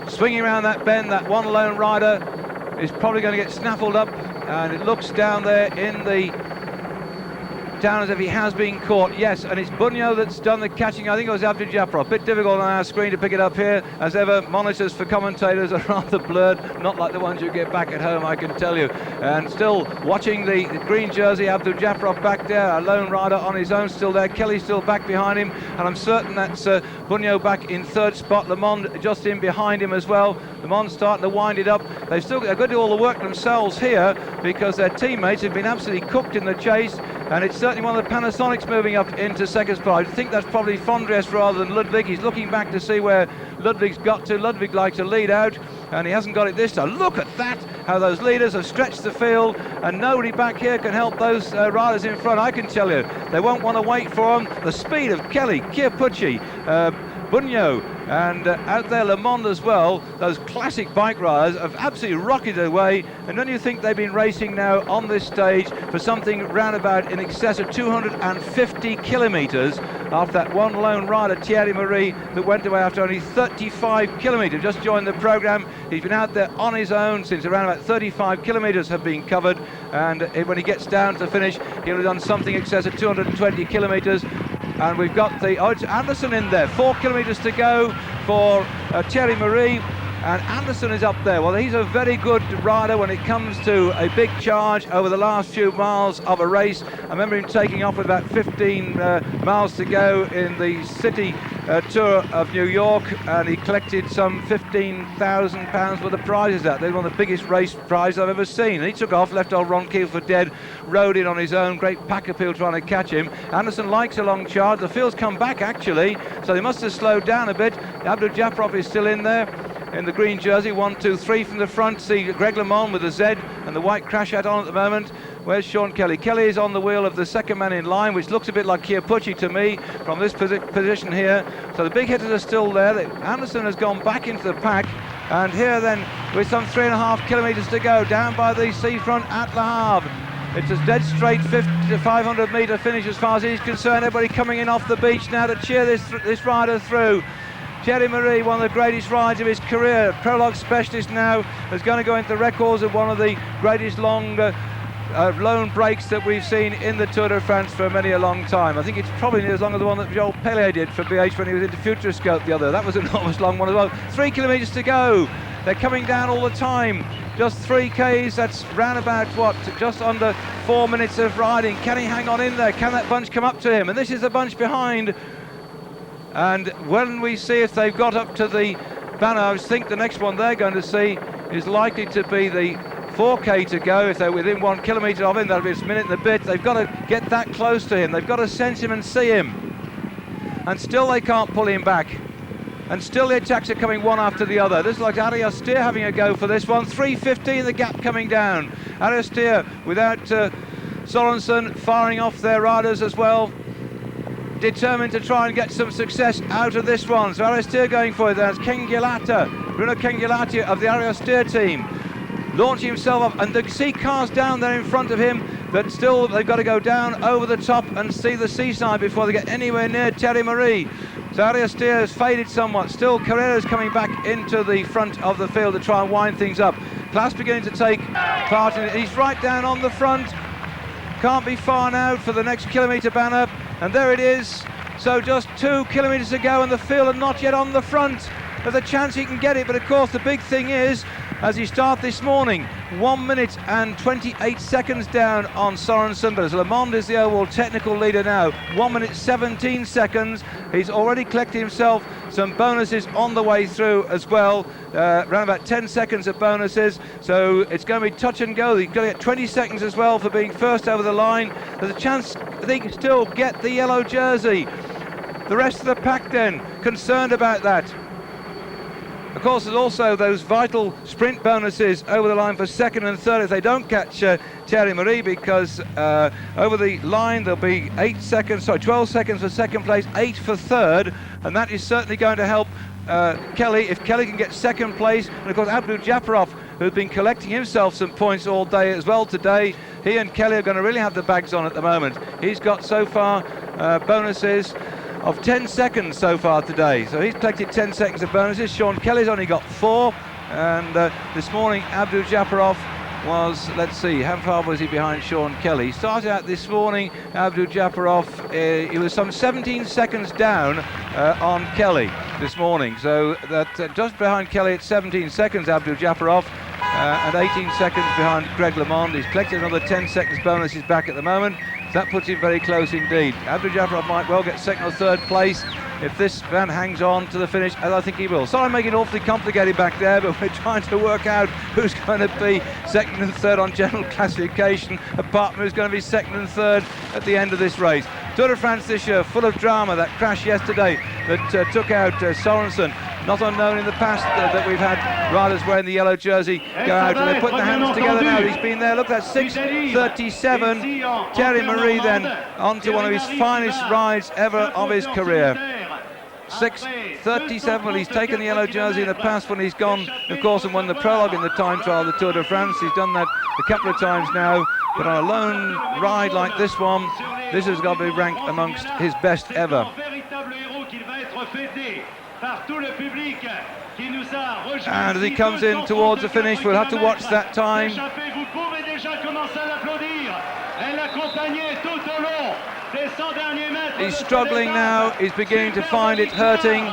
Swinging around that bend, that one lone rider is probably going to get snaffled up, and it looks down there in the down as if he has been caught. Yes, and it's Bugno that's done the catching. I think it was Abdul Japarov. A bit difficult on our screen to pick it up here. As ever, monitors for commentators are rather blurred, not like the ones you get back at home, I can tell you. And still watching the green jersey, Abdul Japarov back there, a lone rider on his own still there. Kelly still back behind him, and I'm certain that's Bugno back in third spot. LeMond just in behind him as well. LeMond starting to wind it up. They're going to do all the work themselves here, because their teammates have been absolutely cooked in the chase, and it's certainly one of the Panasonics moving up into second spot. I think that's probably Fondriest rather than Ludwig. He's looking back to see where Ludwig's got to. Ludwig likes to lead out, and he hasn't got it this time. Look at that, how those leaders have stretched the field, and nobody back here can help those riders in front. I can tell you, they won't want to wait for them. The speed of Kelly, Kierpucci, Bunyo, and out there Le Monde as well. Those classic bike riders have absolutely rocketed away, and don't you think they've been racing now on this stage for something round about in excess of 250 kilometres after that one lone rider, Thierry Marie, that went away after only 35 kilometres, just joined the programme. He's been out there on his own since around about 35 kilometres have been covered, and when he gets down to the finish, he'll have done something in excess of 220 kilometres. And we've got it's Anderson in there, 4 kilometres to go for Thierry Marie, and Anderson is up there. Well, he's a very good rider when it comes to a big charge over the last few miles of a race. I remember him taking off with about 15 miles to go in the city tour of New York, and he collected some £15,000 worth of prizes out. They're one of the biggest race prizes I've ever seen. And he took off, left old Ron Keel for dead, rode in on his own, great pack appeal trying to catch him. Anderson likes a long charge. The field's come back actually, so they must have slowed down a bit. Abdul Jafarov is still in there in the green jersey, 1, 2, 3 from the front. See Greg LeMond with the Z and the white crash hat on at the moment. Where's Sean Kelly? Kelly is on the wheel of the second man in line, which looks a bit like Chiappucci to me from this position here. So the big hitters are still there. Anderson has gone back into the pack, and here then with some 3.5 kilometres to go down by the seafront at Le Havre. It's a dead straight 50 to 500 metre finish as far as he's concerned. Everybody coming in off the beach now to cheer this rider through. Thierry Marie, one of the greatest rides of his career, prologue specialist now, is going to go into the records of one of the greatest lone breaks that we've seen in the Tour de France for many a long time. I think it's probably as long as the one that Joel Pellier did for BH when he was into Futuroscope the other. That was an enormous long one as well. 3 kilometres to go. They're coming down all the time. Just 3 Ks, that's round about what, just under 4 minutes of riding. Can he hang on in there? Can that bunch come up to him? And this is the bunch behind. And when we see if they've got up to the banner, I think the next one they're going to see is likely to be the 4K to go. If they're within 1 kilometre of him, that'll be a minute and a bit. They've got to get that close to him. They've got to sense him and see him. And still they can't pull him back. And still the attacks are coming one after the other. This is like Ariastier having a go for this one. 3:15, the gap coming down. Ariastier without Sorensen firing off their riders as well, determined to try and get some success out of this one. So Ariastier going for it. There's Bruno Kengelata of the Ariastier team, launching himself up, and the sea cars down there in front of him, but still they've got to go down over the top and see the seaside before they get anywhere near Thierry Marie. So Ariastier has faded somewhat. Still Carrera's coming back into the front of the field to try and wind things up. Klaas beginning to take part in it. He's right down on the front. Can't be far now for the next kilometre banner, and there it is. So just 2 kilometres to go, and the field are not yet on the front. There's a chance he can get it, but of course the big thing is, as he started this morning, 1 minute and 28 seconds down on Sorensen, but as Le Monde is the overall technical leader now, 1 minute 17 seconds. He's already collected himself some bonuses on the way through as well, around about 10 seconds of bonuses, so it's going to be touch and go. He's going to get 20 seconds as well for being first over the line. There's a chance that he can still get the yellow jersey. The rest of the pack then, concerned about that. Of course, there's also those vital sprint bonuses over the line for second and third if they don't catch Thierry Marie, because over the line there'll be 12 seconds for second place, 8 for third, and that is certainly going to help Kelly, if Kelly can get second place. And of course Abdul Jafarov, who's been collecting himself some points all day as well today, he and Kelly are going to really have the bags on at the moment. He's got so far bonuses of 10 seconds so far today, so he's collected 10 seconds of bonuses. Sean Kelly's only got 4, and this morning Abdul Jafarov was, let's see, how far was he behind Sean Kelly? He started out this morning, Abdul Jafarov, he was some 17 seconds down on Kelly this morning, so that just behind Kelly at 17 seconds, Abdul Jafarov, and 18 seconds behind Greg LeMond. He's collected another 10 seconds bonus, he's back at the moment. That puts him very close indeed. Abdul Jafarov might well get second or third place if this man hangs on to the finish, as I think he will. Sorry I'm making it awfully complicated back there, but we're trying to work out who's going to be second and third on general classification, apart from who's going to be second and third at the end of this race. Tour de France this year, full of drama. That crash yesterday that took out Sorensen. Not unknown in the past that we've had riders wearing the yellow jersey go out, and they put their hands together now. He's been there, look at that, 6:37. Thierry Marie then onto one of his finest rides ever of his career. 6:37. Well, he's taken the yellow jersey in the past when he's gone, of course, and won the prologue in the time trial of the Tour de France. He's done that a couple of times now, but on a lone ride like this one, this has got to be ranked amongst his best ever. And as he comes in towards the finish, we'll have to watch that time. He's struggling now, he's beginning to find it hurting.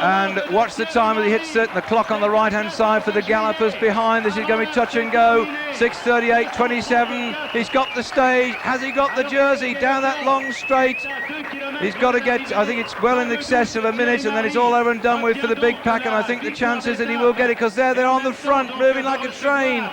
And watch the time as he hits it, the clock on the right hand side for the gallopers behind. This is going to be touch and go. 6:38.27. He's got the stage. Has he got the jersey down that long straight? He's got to get, I think it's well in excess of a minute, and then it's all over and done with for the big pack. And I think the chance is that he will get it, because they're on the front, moving like a train.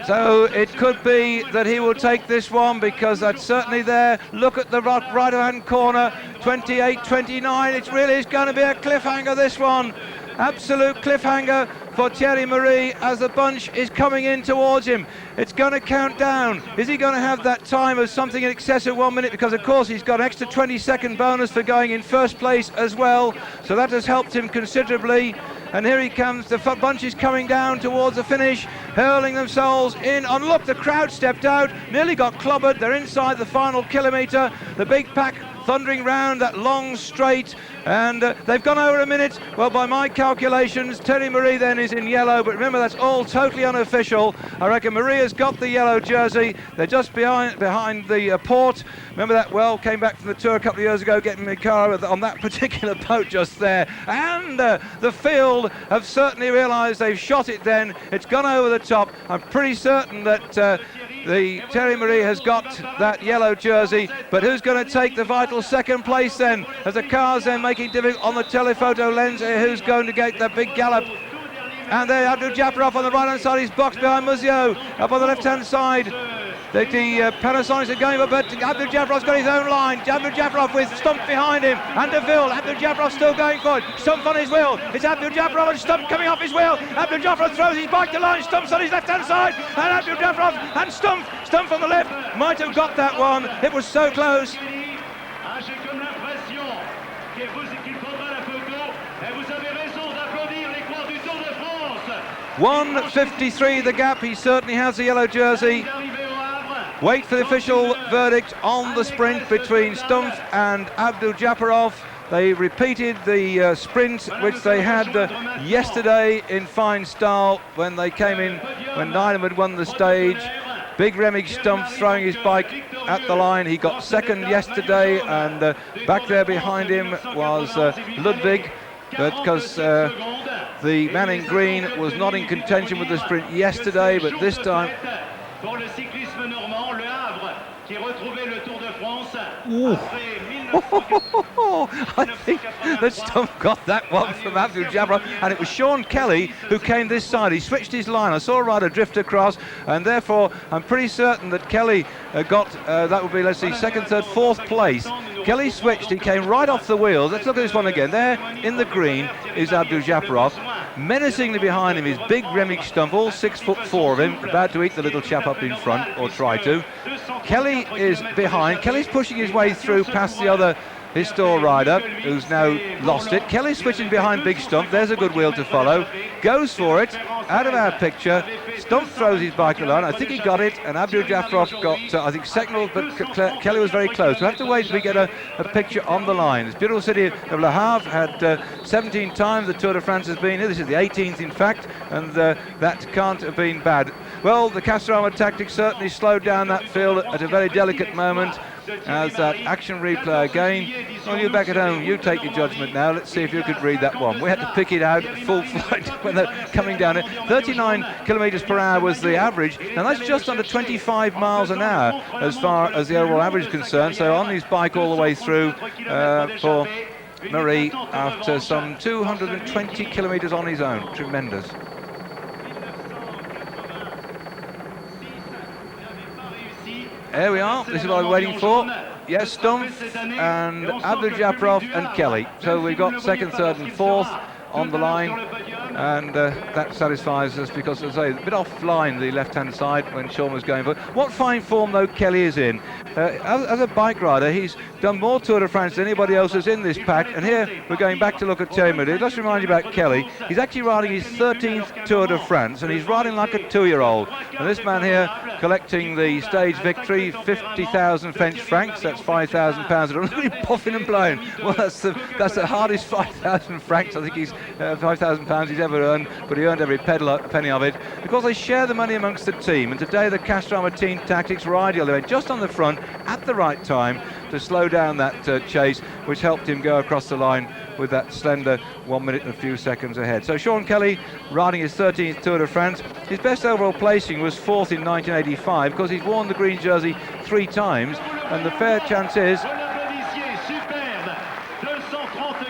So it could be that he will take this one, because that's certainly there. Look at the right-hand corner, 28.29. It really is going to be a cliffhanger, this one. Absolute cliffhanger for Thierry Marie as the bunch is coming in towards him. It's going to count down. Is he going to have that time of something in excess of 1 minute? Because, of course, he's got an extra 20-second bonus for going in first place as well. So that has helped him considerably. And here he comes. The bunch is coming down towards the finish, hurling themselves in. And look, the crowd stepped out, nearly got clobbered. They're inside the final kilometre. The big pack thundering round that long straight, and they've gone over a minute. Well, by my calculations, Thierry Marie then is in yellow, but remember, that's all totally unofficial. I reckon Marie has got the yellow jersey. They're just behind the port. Remember that well, came back from the Tour a couple of years ago, getting the car on that particular boat just there. And the field have certainly realised they've shot it then. It's gone over the top. I'm pretty certain that the Thierry Marie has got that yellow jersey, but who's going to take the vital second place then? As the cars then making difficult on the telephoto lens here, who's going to get the big gallop? And there, Abdul Jafarov on the right hand side, he's boxed behind Muzio. Up on the left hand side, the Panasonics are going, but Abdul Jafarov's got his own line. Abdul Jafarov with Stump behind him, and DeVille. Abdul Jafarov still going for it. Stump on his wheel. It's Abdul Jafarov and Stump coming off his wheel. Abdul Jafarov throws his bike to line. Stump's on his left hand side, and Abdul Jafarov and Stump on the left might have got that one. It was so close. 1:53 the gap. He certainly has the yellow jersey. Wait for the official verdict on the sprint between Stumpf and Abdul Jafarov. They repeated the sprint which they had yesterday in fine style when they came in, when Nynam had won the stage. Big Remmig Stumpf throwing his bike at the line. He got second yesterday, and back there behind him was Ludwig, but because the man in green was not in contention with the sprint yesterday, but this time. I think that Stumpf got that one from Abdul Jafarov, and it was Sean Kelly who came this side. He switched his line. I saw a rider drift across, and therefore I'm pretty certain that Kelly got, that would be, let's see, second, third, fourth place. Kelly switched, he came right off the wheels. Let's look at this one again. There in the green is Abdul Jafarov. Menacingly behind him is Big Remmig Stumpf, all 6'4" of him, about to eat the little chap up in front, or try to. Kelly is behind. Kelly's pushing his way through past the other Histor rider, who's now lost it. Kelly's switching behind Big Stumpf. There's a good wheel to follow. Goes for it, out of our picture. Stumpf throws his bike alone. I think he got it, and Abdul Jafarov got, I think, second, but Kelly was very close. We'll have to wait till we get a picture on the line. This beautiful city of Le Havre had 17 times the Tour de France has been here. This is the 18th, in fact, and that can't have been bad. Well, the Castorama tactics certainly slowed down that field at a very delicate moment, as that action replay again. Well, you back at home, you take your judgment now. Let's see if you could read that one. We had to pick it out full flight when they're coming down it. 39 kilometres per hour was the average, and that's just under 25 miles an hour as far as the overall average is concerned. So on his bike all the way through for Marie after some 220 kilometres on his own. Tremendous. There we are, this is what I'm waiting for. Yes, Stumpf and Abdul Jafarov and Kelly. So we've got second, third and fourth on the line. and that satisfies us because, as I say, a bit offline the left-hand side when Sean was going. But what fine form though Kelly is in. As a bike rider, he's done more Tour de France than anybody else is in this pack. And here we're going back to look at Thierry Maury. Let's remind you about Kelly. He's actually riding his 13th Tour de France, and he's riding like a 2-year-old. And this man here collecting the stage victory, 50,000 French francs. That's £5,000. I'm really puffing and blowing. Well, that's the hardest 5,000 francs. I think he's £5,000 he's ever earned, but he earned every penny of it because they share the money amongst the team. And today the Castorama Team Tactics were ideal. They were just on the front at the right time to slow down that chase, which helped him go across the line with that slender 1 minute and a few seconds ahead. So Sean Kelly riding his 13th Tour de France. His best overall placing was 4th in 1985 because he's worn the green jersey 3 times, and the fair chance is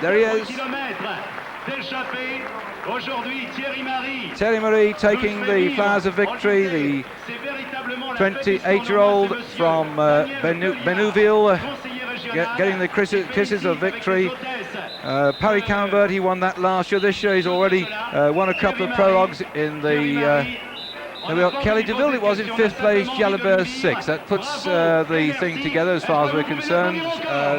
there he is. Thierry Maury taking the flowers of victory, the 28-year-old from Benouville, getting the kisses of victory. Paris-Camembert, he won that last year. This year he's already won a couple of prologues in the... There we got Kelly DeVille, it was in 5th place, Jalabert 6th. That puts the thing together as far as we're concerned.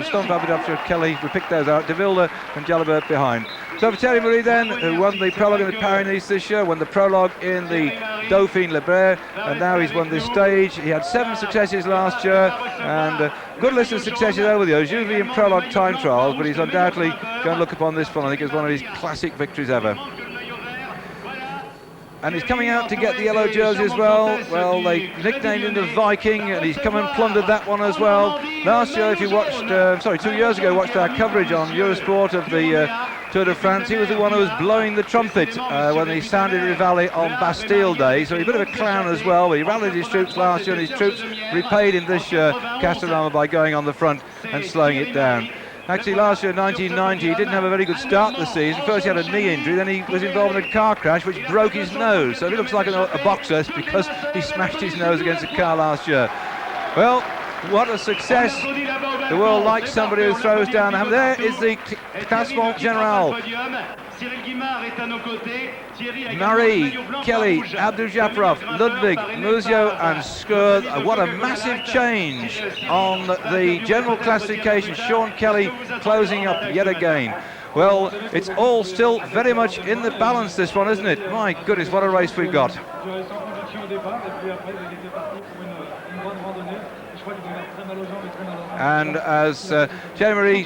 Stone Fabian, Kelly, we picked those out, DeVille and Jalabert behind. So for Thierry Maury then, who won the prologue in the Paris-Nice this year, won the prologue in the Dauphine Le Bret, and now he's won this stage. He had 7 successes last year, and good list of successes over the years, usually in prologue time trials, but he's undoubtedly going to look upon this one, I think, as one of his classic victories ever. And he's coming out to get the yellow jersey as well. Well, they nicknamed him the Viking, and he's come and plundered that one as well. Last year, if you watched, 2 years ago, watched our coverage on Eurosport of the Tour de France, he was the one who was blowing the trumpet when he sounded Rivalet on Bastille Day. So he's a bit of a clown as well. He rallied his troops last year, and his troops repaid him this year, Castorama, by going on the front and slowing it down. Actually, last year, 1990, he didn't have a very good start to the season. First, he had a knee injury, then he was involved in a car crash which broke his nose. So he looks like a boxer because he smashed his nose against a car last year. Well, what a success. The world likes somebody who throws down. And there is the Classement General. Maury, Kelly, Abdul-Japarov, Ludwig, Muzio and Skurd. What a massive change on the general classification. Sean Kelly closing up yet again. Well, it's all still very much in the balance, this one, isn't it? My goodness, what a race we've got. And as Thierry Maury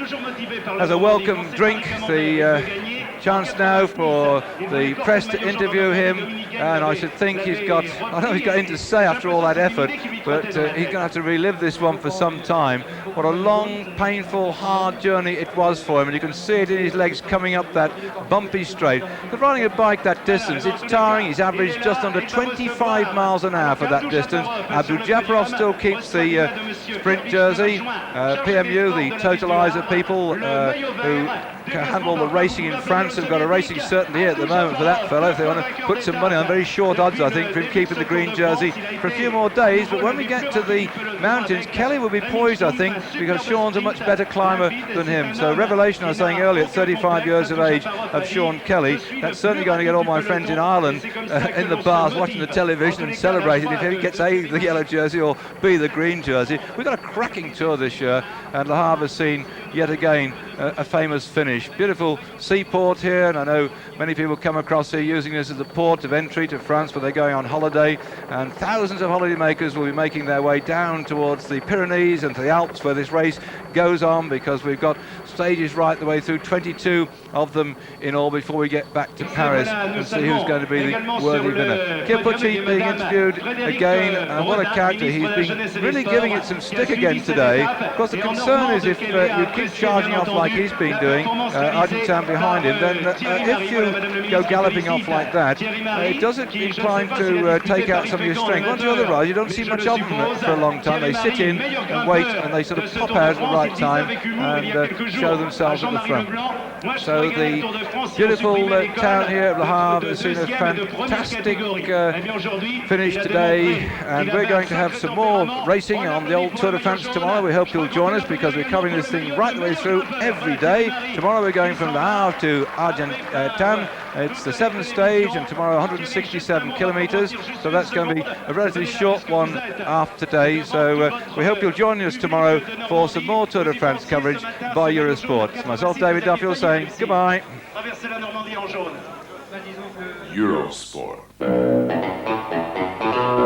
has a welcome drink, the chance now for the press to interview him, and I should think I know he's got anything to say after all that effort, but he's going to have to relive this one for some time. What a long, painful, hard journey it was for him, and you can see it in his legs coming up that bumpy straight. But riding a bike that distance, it's tiring. He's averaged just under 25 miles an hour for that distance. Abdul-Japarov still keeps the sprint jersey. PMU, the totalizer people who handle the racing in France, have got a racing certainty at the moment for that fellow. If they want to put some money on, very short odds, I think, for him keeping the green jersey for a few more days. But when we get to the mountains, Kelly will be poised, I think, because Sean's a much better climber than him. So revelation, I was saying earlier, at 35 years of age, of Sean Kelly. That's certainly going to get all my friends in Ireland in the bars watching the television and celebrating if he gets A, the yellow jersey, or B, the green jersey. We've got a cracking tour this year, and Le Havre has seen yet again a famous finish. Beautiful seaport here, and I know many people come across here using this as a port of entry to France where they're going on holiday, and thousands of holidaymakers will be making their way down towards the Pyrenees and to the Alps where this race goes on, because we've got stages right the way through, 22 of them in all, before we get back to Paris and see who's going to be the worthy winner. Chiappucci being interviewed again, and what a character. He's been really giving it some stick again today. Of course, the concern is if you keep charging off like he's been doing, Argentin behind him, then if you go galloping off like that, it doesn't incline to take out some of your strength. Once you're on the rise, you don't see much of them for a long time. They sit in and wait, and they sort of pop out at the right time and show themselves at the front. So the beautiful town here of Le Havre has seen a fantastic finish today, and we're going to have some more racing on the old Tour de France tomorrow. We hope you'll join us, because we're covering this thing right right the way through every day. Tomorrow we're going from Le Havre to Argentan. It's the 7th stage, and tomorrow 167 kilometres, so that's going to be a relatively short one after today. So we hope you'll join us tomorrow for some more Tour de France coverage by Eurosport. Myself, David Duffield, saying goodbye. Eurosport.